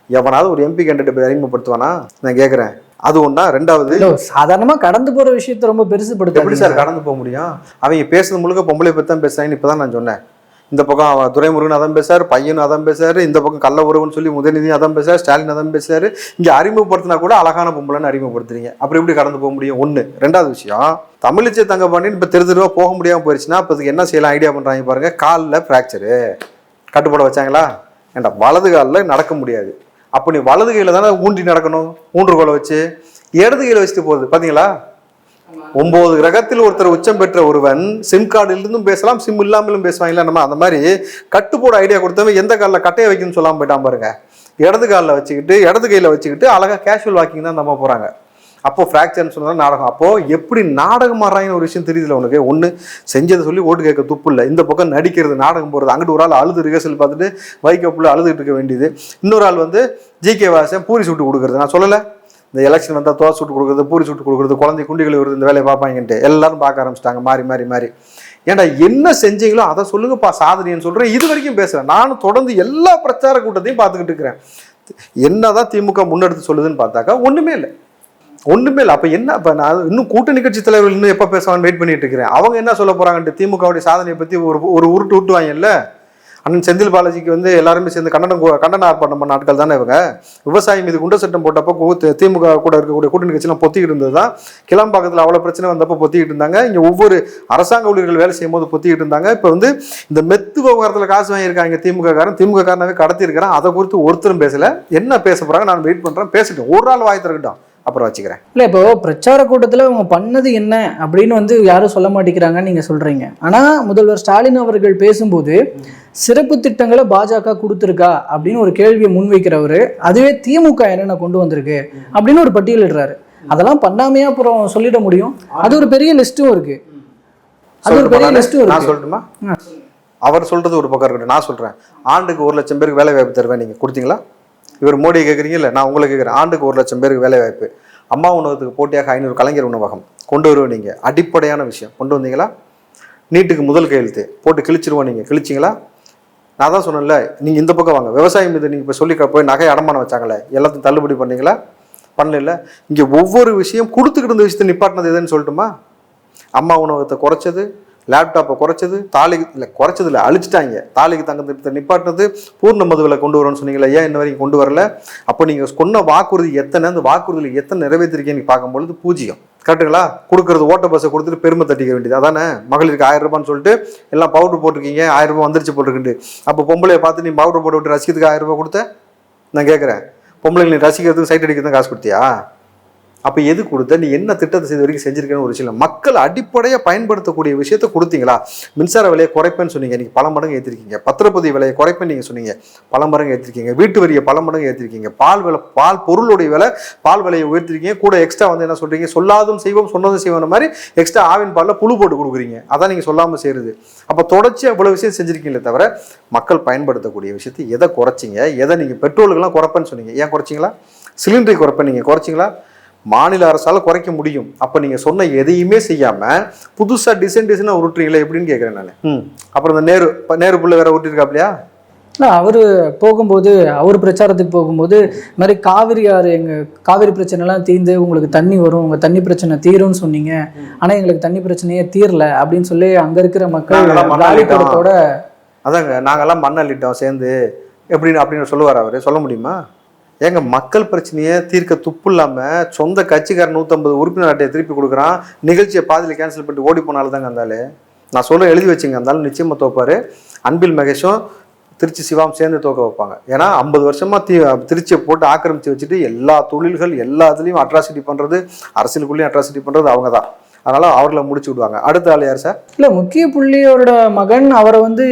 எவனாவது ஒரு எம்பி கேண்டிடேட் போய் அறிமுகப்படுத்துவானா நான் கேட்கிறேன். அது ஒன்றா. ரெண்டாவது, சாதாரணமாக கடந்து போகிற விஷயத்தை ரொம்ப பெருசுப்படுத்த எப்படி சார் கடந்து போக முடியும்? அவங்க பேசுறது முழுக்க பொம்பளை பற்றி தான் பேசுறாங்கன்னு இப்போ தான் நான் சொன்னேன். இந்த பக்கம் துரைமுருகன் அதான் பேசுறாரு, பையனும் அதான் பேசுறாரு, இந்த பக்கம் கள்ள உறவுன்னு சொல்லி உதயநிதியும் அதான் பேசுறாரு, ஸ்டாலின் அதான் பேசுறாரு. இங்கே அறிமுகப்படுத்தினா கூட அழகான பொம்பளைன்னு அறிமுகப்படுத்துறீங்க. அப்புறம் எப்படி கடந்து போக முடியும்? ஒன்று. ரெண்டாவது விஷயம், தமிழிசை தங்கப்பாண்டியன் இப்போ தெருவா போக முடியாமல் போயிடுச்சுன்னா அப்போ அதுக்கு என்ன செய்யலாம் ஐடியா பண்ணுறாங்க பாருங்க. காலில் ஃப்ராக்சரு கட்டுப்பட வச்சாங்களா? ஏன்டா வலது காலில் நடக்க முடியாது. அப்போ நீ வலது கையில் தானே ஊன்றி நடக்கணும், ஊன்றுகோலை வச்சு. இடது கையில் வச்சுட்டு போகுது பார்த்தீங்களா? 9 கிரகத்தில் ஒருத்தர் உச்சம் பெற்ற ஒருவன் சிம் கார்டு இருந்தும் பேசலாம், சிம் இல்லாமலும் பேசுவாங்களா? நம்ம அந்த மாதிரி கட்டுப்போட ஐடியா கொடுத்தவன் எந்த காலில் கட்டையை வைக்கணும்னு சொல்லாமல் போயிட்டான் பாருங்க. இடது காலில் வச்சுக்கிட்டு இடது கையில் வச்சுக்கிட்டு அழகாக கேஷுவல் வாக்கிங் தான் நம்ம போகிறாங்க. அப்போ ஃப்ராக்சர்னு சொன்னா நாடகம். அப்போ எப்படி நாடகம் ஆடுறாங்கன்னு ஒரு விஷயம் தெரியுதுல உனக்கு. ஒன்று செஞ்சதை சொல்லி ஓட்டு கேட்க துப்பு இல்லை. இந்த பக்கம் நடிக்கிறது, நாடகம் போகிறது. அங்கிட்டு ஒரு ஆள் அழுது ரிஹர்சல் பார்த்துட்டு வைக்கப்புள்ள அழுதுட்டு இருக்க வேண்டியது. இன்னொரு ஆள் ஜிகே வாசன் பூரி சுட்டு கொடுக்குறது. நான் சொல்லலை, இந்த எலெக்ஷன் வந்தால் தோசை சுட்டு கொடுக்குறது, பூரி சுட்டு கொடுக்குறது, குழந்தை குண்டிகள் வருது, இந்த வேலையை பார்ப்பாங்கன்ட்டு எல்லாரும் பார்க்க ஆரம்பிச்சிட்டாங்க மாறி மாறி மாறி. ஏன்டா என்ன செஞ்சீங்களோ அதை சொல்லுங்கப்பா சாதனைன்னு சொல்கிறேன். இது வரைக்கும் பேசுகிறேன். நானும் தொடர்ந்து எல்லா பிரச்சார கூட்டத்தையும் பார்த்துக்கிட்டு இருக்கிறேன். என்னதான் திமுக முன்னெடுத்து சொல்லுதுன்னு பார்த்தாக்கா ஒன்றுமே இல்லை. அப்போ என்ன, இப்போ நான் இன்னும் கூட்டணி கட்சி தலைவர்கள் இன்னும் எப்போ பேசுவான்னு வெயிட் பண்ணிட்டு இருக்கிறேன். அவங்க என்ன சொல்ல போகிறாங்கன்ட்டு திமுகவுடைய சாதனையை பற்றி ஒரு உருட்டு விட்டுவாங்கல்ல. அண்ணன் செந்தில் பாலாஜிக்கு எல்லாருமே சேர்ந்து கண்டன ஆர்ப்பாட்டம் பண்ண நாட்கள் தானே இவங்க. விவசாயி மீது குண்டர் சட்டம் போட்டப்போ திமுக கூட இருக்கக்கூடிய கூட்டணி கட்சியெல்லாம் பொத்திக்கிட்டு இருந்தது தான். கிளம்பாக்கத்தில் அவ்வளோ பிரச்சனை வந்தப்போ பொத்திக்கிட்டு இருந்தாங்க. இங்கே ஒவ்வொரு அரசாங்க ஊழியர்கள் வேலை செய்யும் போது பொத்திக்கிட்டு இருந்தாங்க. இப்போ இந்த மெத்து விவகாரத்தில் காசு வாங்கியிருக்காங்க திமுக காரனாவே கடத்தி இருக்கிறான். அதை குறித்து ஒருத்தரும் பேசலை. என்ன பேச போகிறாங்க நான் வெயிட் பண்ணுறேன். பேசிட்டோம், ஒரு நாள் வாய் திறக்கட்டும், அப்புறம் வச்சுக்கிறேன். இல்லை, இப்போ பிரச்சார கூட்டத்தில் அவங்க பண்ணது என்ன அப்படின்னு யாரும் சொல்ல மாட்டேங்கிறாங்கன்னு நீங்கள் சொல்கிறீங்க. ஆனால் முதல்வர் ஸ்டாலின் அவர்கள் பேசும்போது சிறப்பு திட்டங்களை பாஜக கொடுத்துருக்கா அப்படின்னு ஒரு கேள்வியை முன்வைக்கிறவர், அதுவே திமுக என்னென்ன கொண்டு வந்திருக்கு அப்படின்னு ஒரு பட்டியலிடுறாரு. அதெல்லாம் பண்ணாமையா அப்புறம் சொல்லிட முடியும்? அது ஒரு பெரிய லிஸ்ட்டும் இருக்கு. அது ஒரு பெரிய லிஸ்ட்டும் இருக்கு. நான் சொல்லட்டுமா? அவர் சொல்றது ஒரு பக்கம் இருக்கட்டும். நான் சொல்றேன், ஆண்டுக்கு 1 லட்சம் பேருக்கு வேலை வாய்ப்பு தருவேன். நீங்க கொடுத்தீங்களா? இவர் மோடியை கேட்குறீங்கல்ல, நான் உங்களை கேட்குறேன். ஆண்டுக்கு 1 லட்சம் பேருக்கு வேலை வாய்ப்பு. அம்மா உணவகத்துக்கு போட்டியாக 500 கலைஞர் உணவகம் கொண்டு வருவோம். நீங்கள் அடிப்படையான விஷயம் கொண்டு வந்தீங்களா? நீட்டுக்கு முதல் கையெழுத்து போட்டு கிழிச்சிருவோம். நீங்கள் கிழிச்சிங்களா? நான் தான் சொன்னேன்ல, நீங்கள் இந்த பக்கம் வாங்க. விவசாயம் மீது நீங்கள் இப்போ சொல்லி போய் நகை அடமானம் வச்சாங்களே, எல்லாத்தையும் தள்ளுபடி பண்ணீங்களா? பண்ணல. இங்கே ஒவ்வொரு விஷயம் கொடுத்துக்கிட்டு இருந்த விஷயத்தை நிப்பாட்டினது எதுன்னு சொல்லட்டுமா? அம்மா உணவகத்தை குறைச்சது, லேப்டாப்பை குறைச்சது, தாலிக்கு இல்லை குறைச்சது இல்லை அழிச்சிட்டாங்க, தாலிக்கு தங்க திட்டத்தை நிப்பாட்டினது, பூர்ண மதுவில் கொண்டு வரணும்னு சொன்னீங்களா, ஏன் இன்ன வரைக்கும் கொண்டு வரல? அப்போ நீங்கள் சொன்ன வாக்குறுதி எத்தனை, அந்த வாக்குறுதியில் எத்தனை நிறைவேற்றிருக்கீங்கன்னு பார்க்கும்பொழுது 0. கரெக்டுங்களா? கொடுக்குறது ஓட்ட பஸ்ஸை கொடுத்துட்டு பெருமை தட்டிக்க வேண்டியது அதானே? மகளிருக்கு 1000 ரூபான்னு சொல்லிட்டு எல்லாம் பவுடர் போட்டிருக்கீங்க, 1000 ரூபாய் வந்துருச்சு போட்டிருக்குண்டு. அப்போ பொம்பளையை பார்த்து நீ பவுடர் போட்டு விட்டு ரசிக்கிறதுக்கு 1000 ரூபாய் கொடுத்த? நான் கேட்குறேன், பொம்பளைங்க நீ ரசிக்கிறதுக்கு சைட் அடிக்கிறதுக்கு காசு கொடுத்தியா? அப்போ எது கொடுத்த? நீ என்ன திட்டத்தை செய்த வரைக்கும் செஞ்சிருக்கேன்னு ஒரு விஷயம். மக்கள் அடிப்படையாக பயன்படுத்தக்கூடிய விஷயத்தை கொடுத்தீங்களா? மின்சார விலையை குறைப்பேன்னு சொன்னீங்க, நீங்கள் பல மடங்கு ஏற்றிருக்கீங்க. பத்திரப்பதிவு விலையை குறைப்பேன்னு நீங்கள் சொன்னீங்க, பல மடங்கு ஏற்றிருக்கீங்க. வீட்டு வரியை பல மடங்கு ஏற்றிருக்கீங்க. பால் பொருளுடைய விலை, பால் விலையை உயர்த்திருக்கீங்க. கூட எக்ஸ்ட்ரா வந்து என்ன சொல்கிறீங்க, சொல்லாதும் செய்வோம் சொன்னதும் செய்வோம் மாதிரி எக்ஸ்ட்ரா ஆவின் பாலில் புழு போட்டு கொடுக்குறீங்க. அதான் நீங்கள் சொல்லாமல் செய்கிறது. அப்போ தொடர்ச்சி அவ்வளோ விஷயம் செஞ்சுருக்கீங்களே தவிர மக்கள் பயன்படுத்தக்கூடிய விஷயத்தை எதை குறைச்சிங்க? எதை நீங்கள் பெட்ரோலுக்கெல்லாம் குறைப்பேன்னு சொன்னீங்க, ஏன் குறைச்சிங்களா? சிலிண்டரை குறைப்பேன் நீங்கள் குறைச்சிங்களா? மாநில அரசால் குறைக்க முடியும். அப்போ நீங்கள் சொன்ன எதையுமே செய்யாமல் புதுசாக டிசைனாக உருட்டுறீங்களே எப்படின்னு கேட்குறேன் நான். அப்புறம் இந்த நேரு புள்ள வேற உருட்டிருக்காப்லையா? அவர் போகும்போது, அவர் பிரச்சாரத்துக்கு போகும்போது இந்த மாதிரி காவிரி ஆறு, எங்கள் காவிரி பிரச்சனைலாம் தீர்ந்து உங்களுக்கு தண்ணி வரும், உங்கள் தண்ணி பிரச்சனை தீரும்னு சொன்னீங்க, ஆனால் எங்களுக்கு தண்ணி பிரச்சனையே தீரல அப்படின்னு சொல்லி அங்கே இருக்கிற மக்கள் காலித்தோட அதாங்க நாங்கெல்லாம் மண் அள்ளிட்டோம் சேர்ந்து அப்படின்னு சொல்லுவார் அவர். சொல்ல முடியுமா? ஏங்க மக்கள் பிரச்சனையை தீர்க்க துப்பு இல்லாமல் சொந்த கட்சிக்காரன் 150 உறுப்பினர் அட்டையை திருப்பி கொடுக்குறான், நிகழ்ச்சியை பாதியில் கேன்சல் பண்ணிட்டு ஓடி போனாலும் தாங்க அந்த ஆளு. நான் சொல்ல எழுதி வச்சுங்க, அந்த ஆள் நிச்சயமாக தோப்பார். அன்பில் மகேஷும் திருச்சி சிவாம் சேர்ந்து தோக்க வைப்பாங்க. ஏன்னா 50 வருஷமாக திருச்சியை போட்டு ஆக்கிரமித்து வச்சுட்டு எல்லா தொழில்கள் எல்லா இதுலேயும் அட்ராசிட்டி பண்ணுறது, அரசியலுக்குள்ளேயும் அட்ராசிட்டி பண்ணுறது அவங்க தான். அதனால அவர்களை முடிச்சு விடுவாங்க. அடுத்த ஆள் யார் சார்? இல்லை, முக்கிய புள்ளியோட மகன், அவரை வந்து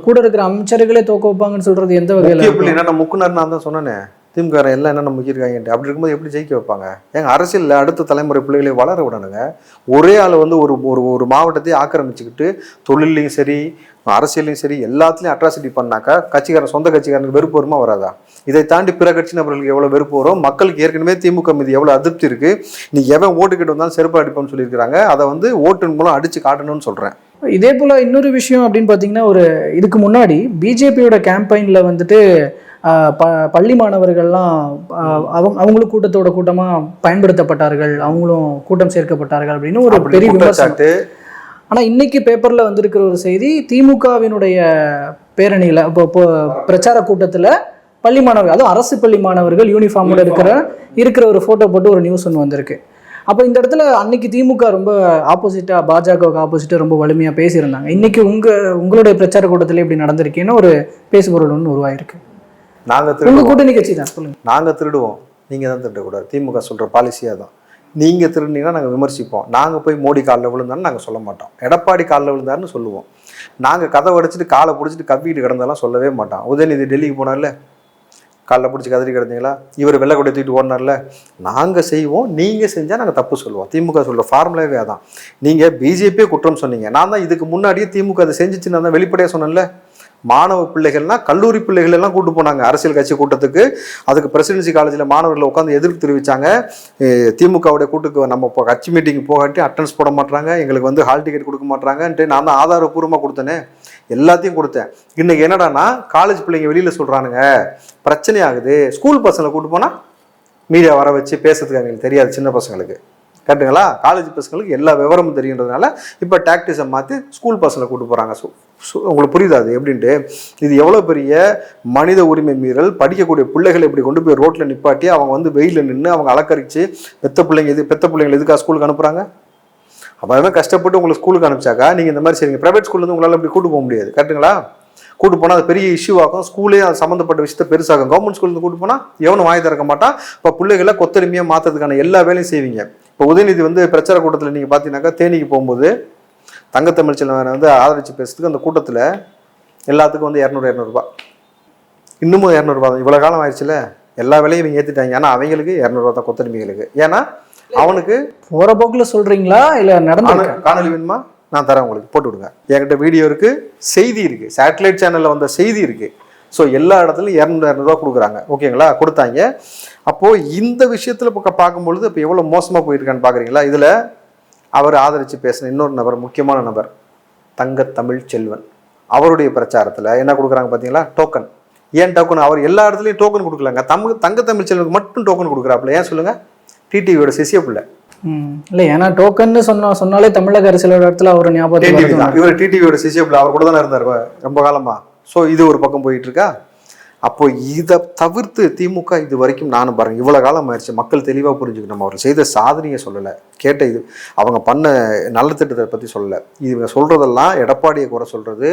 கூட இருக்கிற அமைச்சர்களே தோக்க வைப்பாங்கன்னு சொல்றது எந்த வகையில்? முக்கிய புள்ளி என்ன முக்குனர் நான் தான் சொன்னேனே, திமுக எல்லாம் என்னென்ன முக்கியிருக்காங்க. அப்படி இருக்கும்போது எப்படி ஜெயிக்க வைப்பாங்க? எங்கள் அரசியலில் அடுத்த தலைமுறை பிள்ளைகளை வளர விடணுங்க. ஒரே ஆள் வந்து ஒரு மாவட்டத்தையும் ஆக்கிரமிச்சுக்கிட்டு தொழிலையும் சரி அரசியலையும் சரி எல்லாத்துலேயும் அட்ராசிட்டி பண்ணாக்கா கட்சிக்காரன் சொந்த கட்சிக்காரனுக்கு வெறுப்பு வருமா வராதா? இதை தாண்டி பிற கட்சி நபர்களுக்கு எவ்வளோ வெறுப்பு வரும்? மக்களுக்கு ஏற்கனவே திமுக மீது எவ்வளோ அதிருப்தி இருக்குது. நீ எவன் ஓட்டுக்கிட்டு வந்தாலும் செருப்பு அடிப்போம்னு சொல்லியிருக்கிறாங்க. அதை வந்து ஓட்டின் மூலம் அடித்து காட்டணும்னு சொல்கிறேன். இதே போல் இன்னொரு விஷயம் அப்படின்னு பார்த்தீங்கன்னா, இதுக்கு முன்னாடி பிஜேபியோட கேம்பெயினில் வந்துட்டு பள்ளி மாணவர்கள்லாம் அவங்களும் கூட்டமாக பயன்படுத்தப்பட்டார்கள், அவங்களும் கூட்டம் சேர்க்கப்பட்டார்கள் அப்படின்னு ஒரு பெரிய விமர்சனம். ஆனால் இன்னைக்கு பேப்பரில் வந்திருக்கிற ஒரு செய்தி, திமுகவினுடைய பேரணியில் இப்போ பிரச்சார கூட்டத்தில் பள்ளி மாணவர்கள், அதுவும் அரசு பள்ளி மாணவர்கள் யூனிஃபார்மோட இருக்கிற ஒரு ஃபோட்டோ போட்டு ஒரு நியூஸ் ஒன்று வந்திருக்கு. அப்போ இந்த இடத்துல அன்னைக்கு திமுக ரொம்ப ஆப்போசிட்டாக, பாஜகவுக்கு ஆப்போசிட்டாக ரொம்ப வலிமையாக பேசியிருந்தாங்க. இன்னைக்கு உங்களுடைய பிரச்சார கூட்டத்தில் இப்படி நடந்திருக்கேன்னு ஒரு பேசுபொருள் ஒன்று உருவாயிருக்கு. நாங்கள் கூட்டணி கட்சி தான் சொல்லுங்க. நாங்கள் திருடுவோம், நீங்கள் தான் திருடக்கூடாது. திமுக சொல்கிற பாலிசியாக தான். நீங்கள் திருடினீங்கன்னா நாங்கள் விமர்சிப்போம். நாங்கள் போய் மோடி காலில் விழுந்தான்னு நாங்கள் சொல்ல மாட்டோம். எடப்பாடி காலில் விழுந்தாருன்னு சொல்லுவோம். நாங்கள் கதை உடைச்சிட்டு காலை பிடிச்சிட்டு கவ்விட்டு கிடந்தாலாம் சொல்லவே மாட்டோம். உதயநிதி டெல்லிக்கு போனார்ல, காலில் பிடிச்சி கதறி கிடந்தீங்களா? இவர் வெள்ளை கொடை தூக்கிட்டு ஓடினார்ல. நாங்கள் செய்வோம், நீங்கள் செஞ்சால் நாங்கள் தப்பு சொல்லுவோம். திமுக சொல்கிற ஃபார்முலாவே அதான். நீங்கள் பிஜேபியே குற்றம் சொன்னீங்க, நான் தான் இதுக்கு முன்னாடியே திமுக அதை செஞ்சிச்சு நான் தான் வெளிப்படையாக சொன்னேன்ல. மாணவ பிள்ளைகள்னா கல்லூரி பிள்ளைகள் எல்லாம் கூட்டு போனாங்க அரசியல் கட்சி கூட்டத்துக்கு. அதுக்கு பிரசிடென்சி காலேஜில் மாணவர்களை உட்காந்து எதிர்ப்பு தெரிவித்தாங்க. திமுகவுடைய கூட்டுக்கு நம்ம இப்போ கட்சி மீட்டிங் போகாட்டி அட்டன்ஸ் போட மாட்டாங்க, எங்களுக்கு வந்து ஹால் டிக்கெட் கொடுக்க மாட்டாங்கன்ட்டு நான் தான் ஆதாரப்பூர்வமாக கொடுத்தேனே, எல்லாத்தையும் கொடுத்தேன். இன்னைக்கு என்னடானா காலேஜ் பிள்ளைங்க வெளியில் சொல்கிறானுங்க பிரச்சனை ஆகுது, ஸ்கூல் பசங்களை கூட்டு போனால் மீடியா வர வச்சு பேசுறதுக்கு அவங்களுக்கு தெரியாது சின்ன பசங்களுக்கு. கரெக்டுங்களா? காலேஜ் பசங்களுக்கு எல்லா விவரமும் தெரியுன்றதுனால இப்போ டாக்டிஸை மாற்றி ஸ்கூல் பசங்களை கூட்டு போகிறாங்க. உங்களுக்கு புரியுதா அது எப்படின்ட்டு? இது எவ்வளோ பெரிய மனித உரிமை மீறல். படிக்கக்கூடிய பிள்ளைகளை இப்படி கொண்டு போய் ரோட்டில் நிப்பாட்டி அவங்க வந்து வெயிலில் நின்று அவங்க அலக்கரித்து பெத்த பிள்ளைங்களை எதுக்காக ஸ்கூலுக்கு அனுப்புகிறாங்க? அப்போ கஷ்டப்பட்டு உங்களுக்கு ஸ்கூலுக்கு அனுப்பிச்சாக்கா நீங்கள் இந்த மாதிரி சரிங்க. ப்ரைவேட் ஸ்கூல்லேருந்து உங்களால் அப்படி கூட்டு போக முடியாது. கரெக்டுங்களா? கூட்டு போனால் அது பெரிய இஷ்யூ ஆகும், ஸ்கூலே அது சம்மந்தப்பட்ட விஷயத்தை பெருசாகும். கவர்மெண்ட் ஸ்கூல்லேருந்து கூட்டு போனால் எவனும் வாங்கி திறக்க மாட்டான். இப்போ பிள்ளைகளை கொத்தடிமையாக மாற்றுறதுக்கான எல்லா வேலையும் செய்வீங்க. இப்போ உதயநிதி வந்து பிரச்சார கூட்டத்தில் நீங்கள் பார்த்தீங்கன்னாக்கா தேனிக்கு போகும்போது தங்கத்தமிழ்ச்செல்வனை வந்து ஆதரித்து பேசுறதுக்கு அந்த கூட்டத்தில் எல்லாத்துக்கும் வந்து 200 ரூபா, இன்னமும் 200 ரூபா தான். இவ்வளோ காலம் ஆயிடுச்சுல, எல்லா வேலையும் இவங்க ஏற்றிட்டாங்க. ஆனால் அவங்களுக்கு 200 ரூபா தான் கொத்தடிமைகளுக்கு. ஏன்னா அவனுக்கு போகிற போக்கில் சொல்கிறீங்களா இல்லை நடந்து காணொலி வேணுமா? நான் தரேன், உங்களுக்கு போட்டு விடுங்க. என்கிட்ட வீடியோ இருக்குது, செய்தி இருக்குது, சேட்டலைட் சேனலில் வந்த செய்தி இருக்குது. ஸோ எல்லா இடத்துலையும் 200 ரூபா கொடுக்குறாங்க. ஓகேங்களா? கொடுத்தாங்க. அப்போது இந்த விஷயத்தில் இப்போ பார்க்கும்பொழுது இப்போ எவ்வளோ மோசமாக போயிருக்கான்னு பார்க்குறீங்களா? இதில் அவர் ஆதரித்து பேசின இன்னொரு நபர், முக்கியமான நபர், தங்கத்தமிழ்ச்செல்வன். அவருடைய பிரச்சாரத்தில் என்ன கொடுக்குறாங்க பார்த்தீங்களா? டோக்கன். ஏன் டோக்கன்? அவர் எல்லா இடத்துலையும் டோக்கன் கொடுக்கலாங்க. தங்கத்தமிழ்ச்செல்வனுக்கு மட்டும் டோக்கன் கொடுக்குறாப்புல. ஏன் சொல்லுங்கள்? டிடிவியோட சிசிய பிள்ளை. இல்லை, ஏன்னா டோக்கன்னு சொன்னாலே தமிழக அரசியலோட இடத்துல அவர் ஞாபகத்துக்கு வருது. இவர் டிடிவியோட சிசிஎப்ல அவர் கூட தானே இருந்தார் ரொம்ப காலமா. ஸோ இது ஒரு பக்கம் போயிட்டு இருக்கா. அப்போ இதை தவிர்த்து திமுக இது வரைக்கும் நானும் பாருங்க இவ்வளோ காலம் ஆயிடுச்சு, மக்கள் தெளிவாக புரிஞ்சுக்கணும். அவர் செய்த சாதனையை சொல்லலை, கேட்ட இது அவங்க பண்ண நல்ல திட்டத்தை பற்றி சொல்லலை. இவங்க சொல்கிறதெல்லாம் எடப்பாடியை குறை சொல்கிறது,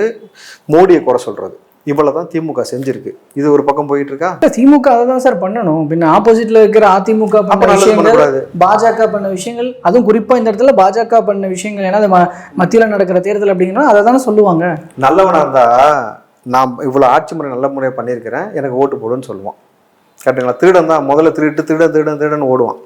மோடியை குறை சொல்கிறது, இவ்வளோ தான் திமுக செஞ்சிருக்கு. இது ஒரு பக்கம் போயிட்டு இருக்கா. திமுக அதை தான் சார் பண்ணணும். பின்ன ஆப்போசிட்ல இருக்கிற அதிமுக பண்ண விஷயங்கள், பாஜக பண்ண விஷயங்கள், அதுவும் குறிப்பாக இந்த இடத்துல பாஜக பண்ண விஷயங்கள், ஏன்னா அது மத்தியில் நடக்கிற தேர்தல் அப்படிங்கன்னா அதை தானே சொல்லுவாங்க. நல்லவனாக இருந்தா நான் இவ்வளோ ஆட்சி முறை நல்ல முறையாக பண்ணியிருக்கிறேன் எனக்கு ஓட்டு போடுன்னு சொல்லுவான். கரெக்டுங்களா? திருடன் தான் முதல்ல திருடன் ஓடுவான்.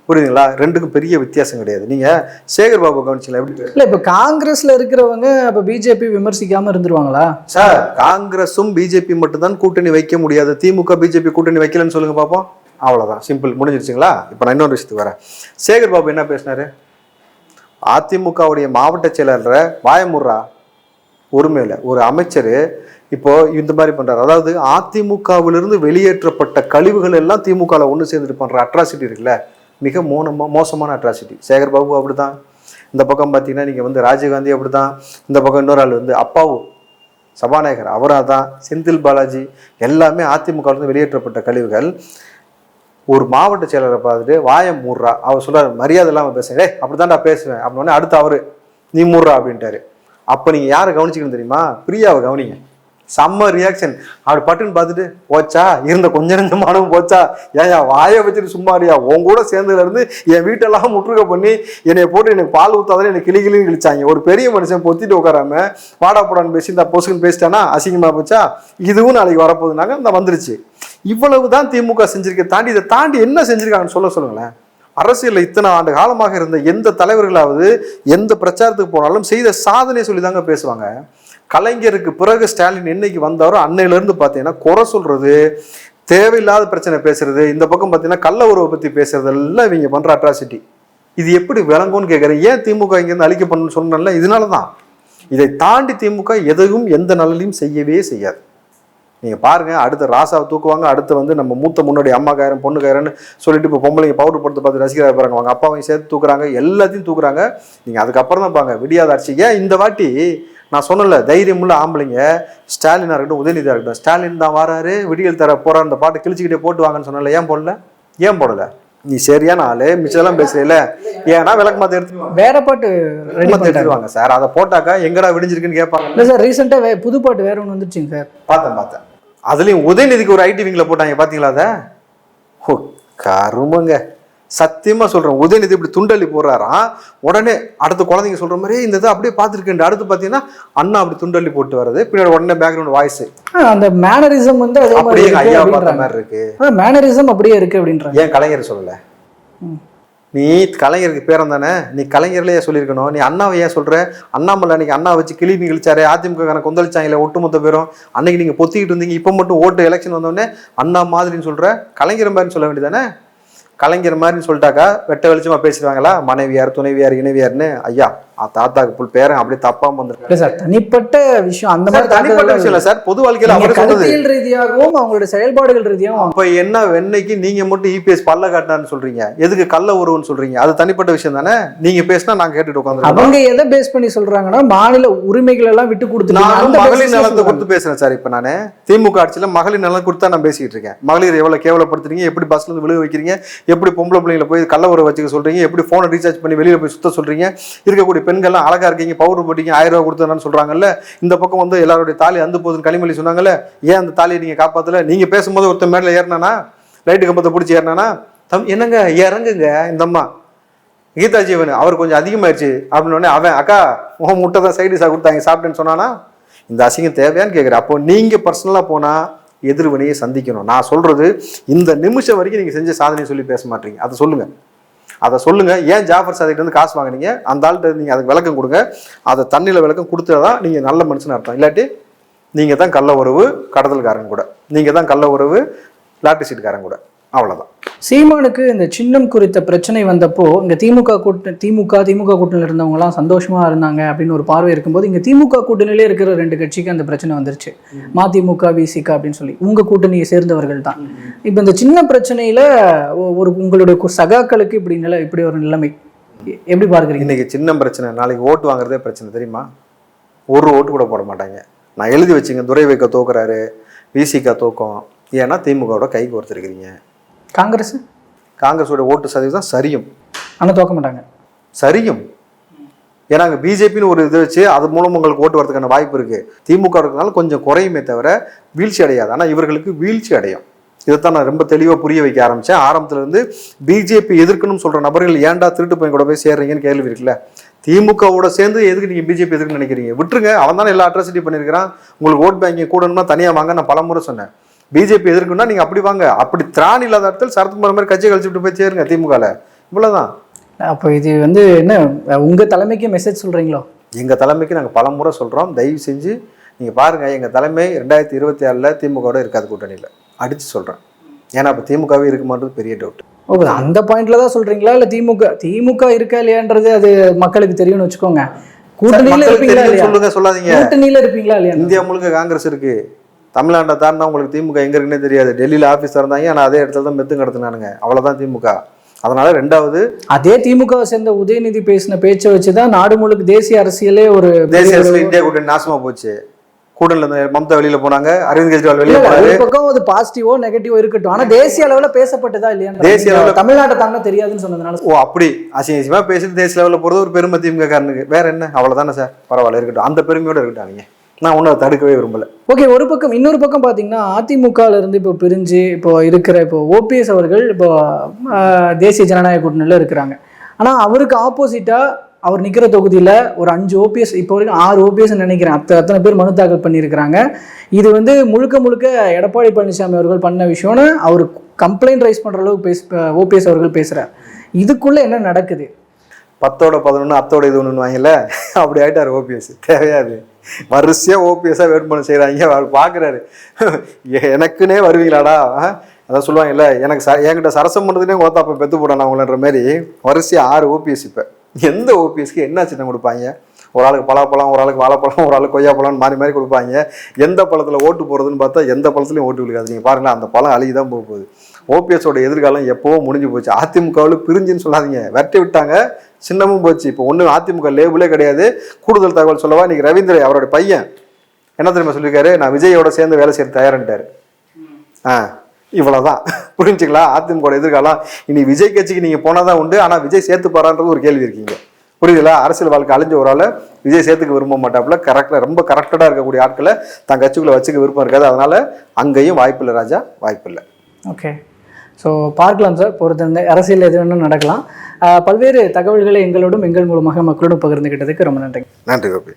புரியுதுங்களா? ரெண்டுக்கும் பெரிய வித்தியாசம் கிடையாது. நீங்கள் சேகர் பாபு கவனிச்சிங்களா எப்படி? இல்லை, இப்போ காங்கிரஸில் இருக்கிறவங்க அப்போ பிஜேபி விமர்சிக்காமல் இருந்துருவாங்களா சார்? காங்கிரஸும் பிஜேபி மட்டும்தான் கூட்டணி வைக்க முடியாது. திமுக பிஜேபி கூட்டணி வைக்கலன்னு சொல்லுங்க பார்ப்போம். அவ்வளோதான், சிம்பிள், முடிஞ்சிருச்சுங்களா? இப்போ நான் இன்னொரு விஷயத்துக்கு வரேன். சேகர் பாபு என்ன பேசினாரு? அதிமுகவுடைய மாவட்ட செயலர் வாயமுறா ஒருமையில் ஒரு அமைச்சர் இப்போ இந்த மாதிரி பண்றாரு. அதாவது அதிமுகவிலிருந்து வெளியேற்றப்பட்ட கழிவுகள் எல்லாம் திமுகவில் ஒன்று சேர்ந்துட்டு பண்ற அட்ராசிட்டி இருக்குல்ல, மிக மோசமான அட்ராசிட்டி. சேகர் பாபு அப்படிதான். இந்த பக்கம் பார்த்தீங்கன்னா நீங்கள் ராஜீவ்காந்தி அப்படிதான். இந்த பக்கம் இன்னொரு ஆள் அப்பாவு சபாநாயகர் அவராக தான். செந்தில் பாலாஜி எல்லாமே அதிமுகவிலிருந்து வெளியேற்றப்பட்ட கழிவுகள். ஒரு மாவட்ட செயலரை பார்த்துட்டு வாயம் மூடுறா. அவர் சொல்றாரு மரியாதை இல்லாமல் பேசுறேன், அப்படித்தான்டா பேசுவேன் அப்படின்னு. அடுத்து அவரு நீ மூடுறா அப்படின்ட்டாரு. அப்போ நீங்கள் யாரை கவனிச்சிக்கணும் தெரியுமா? பிரியாவை கவனிங்க. செம்ம ரியாக்ஷன். அப்படி பட்டுன்னு பார்த்துட்டு போச்சா, இருந்த கொஞ்ச நெஞ்சமானவும் போச்சா, ஏயா வாயை வச்சுட்டு சும்மாரியா, உன் கூட சேர்ந்ததுலேருந்து என் வீட்டெல்லாம் முற்றுகை பண்ணி என்னை போட்டு எனக்கு பால் ஊற்றாதான் எனக்கு கிளின்னு கிழிச்சாங்க. ஒரு பெரிய மனுஷன் பொத்திட்டு உட்காராம வாடா போடான்னு பேசி இந்த பொசுக்குன்னு பேசிட்டானா அசிங்கமாக போச்சா, இதுவும் நாளைக்கு வரப்போகுதுனாங்க. இந்த வந்துருச்சு. இவ்வளவு தான் திமுக செஞ்சிருக்க. தாண்டி இதை தாண்டி என்ன செஞ்சிருக்காங்கன்னு சொல்லுங்களேன். அரசியலில் இத்தனை ஆண்டு காலமாக இருந்த எந்த தலைவர்களாவது எந்த பிரச்சாரத்துக்கு போனாலும் செய்த சாதனையை சொல்லி தாங்க பேசுவாங்க. கலைஞருக்கு பிறகு ஸ்டாலின் என்னைக்கு வந்தாரோ அன்னையிலேருந்து பார்த்தீங்கன்னா குறை சொல்றது, தேவையில்லாத பிரச்சனை பேசுறது, இந்த பக்கம் பார்த்தீங்கன்னா கள்ள உறவை பற்றி பேசுறது எல்லாம் இவங்க பண்ணுற அட்ராசிட்டி. இது எப்படி விளங்கும்னு கேட்குறேன். ஏன் திமுக இங்கேருந்து அழிக்க பண்ணணும்னு சொன்னல, இதனால தான். இதை தாண்டி திமுக எதையும் எந்த நலனையும் செய்யவே செய்யாது. நீங்கள் பாருங்கள், அடுத்த ராசாவை தூக்குவாங்க, அடுத்து நம்ம மூத்த முன்னாடி அம்மாக்காயிரம் பொண்ணுக்காயிரன்னு சொல்லிட்டு இப்போ பொம்பளைங்க பவுடர் போட்டு பார்த்து ரசிகராக பாருங்க, அவங்க அப்பாவையும் சேர்த்து தூக்குறாங்க, எல்லாத்தையும் தூக்குறாங்க. நீங்கள் அதுக்கப்புறம் தான் பாங்க விடியாத ஆட்சி. ஏன் இந்த வாட்டி நான் சொன்னல தைரியமுள்ள ஆம்பளைங்க ஸ்டாலினாக இருக்கட்டும் உதயநிதியாக இருக்கட்டும், ஸ்டாலின் தான் வராரு விடியல் தர போகிறார், அந்த பாட்டு கிழிச்சிக்கிட்டே போட்டு வாங்கன்னு சொன்னல, ஏன் போடல? நீ சரியான ஆளு, மிச்சதெல்லாம் பேசுறீல, ஏன்னா விளக்கு மாத்த எடுத்து வேற பாட்டு எடுத்துருவாங்க சார். அதை போட்டாக்கா எங்கடா விடிஞ்சிருக்குன்னு கேட்பாங்க. இல்லை சார், ரீசெண்டாக புது பாட்டு வேற ஒன்று வந்துருச்சுங்க சார். பார்த்தேன். அதுலேயும் உதயநிதிக்கு ஒரு ஐடிவிங்கில் போட்டாங்க, பார்த்தீங்களா? அதை கருமங்க, சத்தியமாக சொல்கிறேன். உதயநிதி இப்படி துண்டள்ளி போடுறாராம், உடனே அடுத்த குழந்தைங்க சொல்கிற மாதிரி இந்த இதை அப்படியே பார்த்துருக்கேன். அடுத்து பார்த்தீங்கன்னா அண்ணா அப்படி துண்டள்ளி போட்டு வர்றது, பின்னாடி உடனே பேக்ரவுண்ட் வாய்ஸ், அந்த மேனரிசம் அப்படியே ஐயா பார்த்த மாதிரி இருக்கு. மேனரிசம் அப்படியே இருக்கு அப்படின்றாங்க. ஏன் கலைஞர் சொல்லலை? நீ கலைஞருக்கு பேரம் தானே, நீ கலைஞர்லேயே சொல்லியிருக்கணும். நீ அண்ணாவை ஏன் சொல்கிற? அண்ணாமலை அன்னைக்கு அண்ணா வச்சு கிளிமி கிழிச்சாரு, அதிமுக கொந்தளிச்சாங்களே ஒட்டுமொத்த பேரும், அன்னைக்கு நீங்கள் பொத்திக்கிட்டு இருந்தீங்க. இப்போ மட்டும் ஓட்டு எலெக்ஷன் வந்தோடனே அண்ணா மாதிரின்னு சொல்கிற, கலைஞர் மாதிரின்னு சொல்ல வேண்டியதானே? கலைஞர் மாதிரின்னு சொல்லிட்டாக்கா வெட்ட வெளிச்சமாக பேசிடுவாங்களா? மனைவியார் துணைவியார் இணைவியார்னு. ஐயா தாத்தாக்கு புல் பேரன் அப்படியே தப்பாம வந்துருக்கு சார். தனிப்பட்ட விஷயம் அந்த மாதிரி தனிப்பட்ட விஷயம் இல்லை சார், பொது வாழ்க்கையில் அவர் கருத்தியல் ரீதியாகவும் அவங்களுடைய செயல்பாடுகள் ரீதியாகவும். அப்போ என்ன வெண்ணைக்கு நீங்கள் மட்டும் இபிஎஸ் பல்ல காட்டினான்னு சொல்றீங்க, எதுக்கு கள்ள உறவுன்னு சொல்றீங்க? அது தனிப்பட்ட விஷயம் தானே. நீங்க பேசினா நாங்கள் கேட்டுட்டு உட்காந்து. அவங்க எதை பேஸ் பண்ணி சொல்றாங்கன்னா மாநில உரிமைகள் எல்லாம் விட்டு கொடுத்து, நான் மகளிர் நலத்தை கொடுத்து பேசுறேன் சார். இப்போ நான் திமுக ஆட்சியில் மகளிர் நலம் கொடுத்தா நான் பேசிக்கிட்டு இருக்கேன். மகளிர் எவ்வளவு கேவலப்படுத்துறீங்க, எப்படி பஸ்ல இருந்து விழுக வைக்கிறீங்க, எப்படி பொம்பளை பிள்ளைங்களை போய் கள்ள உறவு வச்சுக்க சொல்றீங்க, எப்படி போனை ரீசார்ஜ் பண்ணி வெளியில போய் சுத்த சொல்றீங்க, இருக்கக்கூடிய பெண்கள்லாம் அழகா இருக்கீங்க, பவுடர் போட்டீங்க, 1000 ரூபாய் கொடுத்தேன்னு சொல்றாங்கல்ல. இந்த பக்கம் எல்லாருடைய தாலி அந்து போகுதுன்னு களிமொழி சொன்னாங்கல்ல, ஏன் அந்த தாலியை நீங்க காப்பாத்தல? நீங்க பேசும்போது ஒருத்தர் மேல ஏறினானா, லைட்டு கம்பத்தை பிடிச்சி ஏறினானா, என்னங்க இறங்குங்க இந்த அம்மா கீதா ஜீவன் அவர் கொஞ்சம் அதிகமாயிடுச்சு அப்படின்னு அவன் அக்கா உன் முட்டை தான் சைடிஷாக கொடுத்தாங்க சாப்பிட்டேன்னு சொன்னானா? இந்த அசிங்கம் தேவையான்னு கேட்குறேன். அப்போ நீங்க பர்சனலாக போனா எதிர்வினையை சந்திக்கணும். நான் சொல்றது இந்த நிமிஷம் வரைக்கும் நீங்க செஞ்ச சாதனையை சொல்லி பேச மாட்டீங்க. அதை சொல்லுங்க, அதை சொல்லுங்க. ஏன் ஜாஃபர் சாதிக்கிட்ட இருந்து காசு வாங்கினீங்க? அந்த ஆள்கிட்ட நீங்க அதுக்கு விளக்கம் கொடுங்க. அதை தண்ணியில் விளக்கம் கொடுத்தாதான் நீங்க நல்ல மனுஷன் அர்த்தம். இல்லாட்டி நீங்க தான் கள்ள உறவு கடத்தல்காரன் கூட, நீங்க தான் கள்ள உறவு லாட்டரி சீட்டுக்காரன் கூட. அவ்வளவுதான். சீமானுக்கு இந்த சின்னம் குறித்த பிரச்சனை வந்தப்போ இங்க திமுக கூட்டணியில் இருந்தவங்கலாம் சந்தோஷமா இருந்தாங்க அப்படின்னு ஒரு பார்வை இருக்கும்போது, இங்க திமுக கூட்டணியிலே இருக்கிற 2 கட்சிக்கு அந்த பிரச்சனை வந்துருச்சு. மதிமுக விசிக அப்படின்னு சொல்லி உங்க கூட்டணியை சேர்ந்தவர்கள் தான். இப்ப இந்த சின்ன பிரச்சனையில ஒரு உங்களுடைய சகாக்களுக்கு இப்படி ஒரு நிலைமை எப்படி பார்க்குறீங்க? இன்னைக்கு சின்ன பிரச்சனை, நாளைக்கு ஓட்டு வாங்குறதே பிரச்சனை தெரியுமா? ஒரு ஓட்டு கூட போட மாட்டாங்க. நான் எழுதி வச்சுங்க, துரை வைக்க தோக்குறாரு, விசிகா தோக்கம். ஏன்னா திமுகவோட கைக்கு ஒருத்தருக்கிறீங்க. காங்கிரஸோட ஓட்டு சதவீதம் சரியும், ஆனால் தோக்க மாட்டாங்க. சரியும். ஏன்னா அங்கே பிஜேபின்னு ஒரு இது வச்சு அது மூலம் உங்களுக்கு ஓட்டு வரதுக்கான வாய்ப்பு இருக்கு. திமுக இருக்கிறதுனால கொஞ்சம் குறையுமே தவிர வீழ்ச்சி அடையாது. ஆனால் இவர்களுக்கு வீழ்ச்சி அடையும். இதைத்தான் நான் ரொம்ப தெளிவாக புரிய வைக்க ஆரம்பித்தேன். ஆரம்பத்துல இருந்து பிஜேபி எதிர்க்கணும்னு சொல்கிற நபர்கள் ஏன்டா திருட்டு பையன் கூட போய் சேர்றீங்கன்னு கேள்வி இருக்குல்ல. திமுகவோட சேர்ந்து எதுக்கு நீங்கள் பிஜேபி எதுக்குன்னு நினைக்கிறீங்க? விட்டுருங்க, அவன் தானே எல்லா அட்ராசிட்டி பண்ணியிருக்கிறான். உங்களுக்கு ஓட் பேங்கிங் கூடணும்னா தனியாக வாங்க. நான் பலமுறை சொன்னேன், பிஜேபி எதிர்க்குன்னா நீங்கள் அப்படி வாங்க. அப்படி திராணி இல்லாத இடத்துல சரத்குமார் மாதிரி கட்சியை கழிச்சுட்டு போய் சேருங்க திமுகவில். இவ்வளோதான். அப்போ இது என்ன உங்கள் தலைமைக்கு மெசேஜ் சொல்கிறீங்களோ? எங்கள் தலைமைக்கு நாங்கள் பலமுறை சொல்கிறோம், தயவு செஞ்சு நீங்கள் பாருங்கள். எங்கள் தலைமை 2026 திமுகவோட இருக்காது கூட்டணியில், அடித்து சொல்கிறேன். ஏன்னா இப்போ திமுகவே இருக்குமான்றது பெரிய டவுட். ஓகே, அந்த பாயிண்ட்ல தான் சொல்றீங்களா? இல்லை திமுக இருக்கா இல்லையான்றது அது மக்களுக்கு தெரியும்னு வச்சுக்கோங்க. கூட்டணியில இருப்பீங்களா இல்லையா? சொல்லுங்க, சொல்லாதீங்க. கூட்டணியில இருப்பீங்களா இல்லையா? இந்தியா முழுக்க காங்கிரஸ் இருக்கு. தமிழ்நாட்டை தாண்டினா உங்களுக்கு திமுக எங்க இருக்குன்னே தெரியாது. டெல்லியில் ஆஃபீஸ் இருந்தாங்க, ஆனால் அதே இடத்துல தான் மெத்து கடத்தினானுங்க. அவ்வளோதான் திமுக. அதனால ரெண்டாவது, அதே திமுகவை சேர்ந்த உதயநிதி பேசின பேச்சை வச்சுதான் நாடு முழுக்க தேசிய அரசியலே ஒரு தேசிய அரசியல் இந்தியா கூட்டணி நாசமா போச்சு. கூட்டணில இருந்து மம்தா வெளியில போனாங்க, அரவிந்த் கெஜ்ரிவால் வெளியே போனாரு. ஒரு பக்கம் அது பாசிட்டிவோ நெகட்டிவோ இருக்கட்டும், ஆனா தேசிய அளவுல பேசப்பட்டதா இல்லையா? தேசிய அளவுல தமிழ்நாட்டை தாங்க தெரியாதுன்னு சொன்னதுனால. ஓ, அப்படி அசிங்கமா பேசிட்டு தேசிய லெவலில் போறது ஒரு பெருமை திமுக காரனுக்கு. வேற என்ன, அவ்வளவுதானே சார். பரவாயில்ல, இருக்கட்டும். அந்த பெருமையோட இருக்கட்டும். நீங்க, நான் ஒன்றும் தடுக்கவே விரும்பல. ஓகே, ஒரு பக்கம். இன்னொரு பக்கம் பார்த்தீங்கன்னா அதிமுகல இருந்து இப்போ பிரிஞ்சு இப்போ இருக்கிற ஓபிஎஸ் அவர்கள் இப்போ தேசிய ஜனநாயக கூட்டணியில் இருக்கிறாங்க. ஆனால் அவருக்கு ஆப்போசிட்டா அவர் நிற்கிற தொகுதியில் ஒரு 5 ஓபிஎஸ், இப்போ வரைக்கும் 6 ஓபிஎஸ் நினைக்கிறேன், அத்தனை பேர் மனு தாக்கல் பண்ணியிருக்கிறாங்க. இது முழுக்க முழுக்க எடப்பாடி பழனிசாமி அவர்கள் பண்ண விஷயம்னு அவர் கம்ப்ளைண்ட் ரைஸ் பண்ணுற அளவுக்கு ஓபிஎஸ் அவர்கள் பேசுகிறார். இதுக்குள்ளே என்ன நடக்குது? 10ஓட 11 அத்தோட இது ஒன்று வாங்கல, அப்படி ஆகிட்டார் ஓபிஎஸ். தேவையாது, வரிசையாக ஓபிஎஸ்ஸாக வேட்புமனு செய்கிறாங்க. அவர் பார்க்குறாரு, எனக்குன்னே வருவீங்களாடா, அதான் சொல்லுவாங்கல்ல, என்கிட்ட சரசம் பண்ணுறதுனே ஓத்தாப்ப பெற்று போடான் அவங்களன்ற மாதிரி வரிசையாக 6 ஓபிஎஸ். இப்போ எந்த ஓபிஎஸ்க்கு என்ன சின்னம் கொடுப்பாங்க? ஒரு ஆளுக்கு பலாப்பழம், ஒரு ஆளுக்கு வாழைப்பழம், ஒரு ஆளுக்கு கொய்யாப்பழம், மாறி மாறி கொடுப்பாங்க. எந்த பழத்தில் ஓட்டு போகிறதுன்னு பார்த்தா எந்த பழத்துலையும் ஓட்டு விழுக்காது. நீங்கள் பாருங்களேன், அந்த பழம் அழுகி தான் போக போகுது. ஓபிஎஸோட எதிர்காலம் எப்போவோ முடிஞ்சு போச்சு. அதிமுகவில் பிரிஞ்சுன்னு சொல்லாதீங்க, வெட்டி விட்டாங்க, சின்னமும் போச்சு. இப்போ ஒன்றும் அதிமுக லேபிளே கிடையாது. கூடுதல் தகவல் சொல்லவா, இன்னைக்கு ரவீந்திர அவரோட பையன் என்ன தெரியுமா சொல்லியிருக்காரு? நான் விஜயோட சேர்ந்து வேலை செய்ய தயாரிட்டாரு. இவ்வளோதான், புரிஞ்சுக்கலாம். அதிமுக எதிர்காலம் இனி விஜய் கட்சிக்கு நீங்கள் போனால் தான் உண்டு. ஆனால் விஜய் சேர்த்து போறான்றது ஒரு கேள்வி இருக்கீங்க, புரியுதுங்களா? அரசியல் வாழ்க்கை அழிஞ்ச ஒரு ஆள் விஜய் சேர்த்துக்க விரும்ப மாட்டாப்புல. ரொம்ப கரெக்டடாக இருக்கக்கூடிய ஆட்களை தன் கட்சிக்குள்ளே வச்சுக்க விருப்பம் இருக்காது. அதனால அங்கேயும் வாய்ப்பு இல்லை ராஜா, வாய்ப்பு இல்லை. ஓகே, ஸோ பார்க்கலாம் சார், பொறுத்திருந்த அரசியல் எது வேணும் நடக்கலாம். பல்வேறு தகவல்களை எங்களோடும் எங்கள் மூலமாக மக்களோடும் பகிர்ந்துகிட்டதுக்கு ரொம்ப நன்றி. நன்றி கோபி.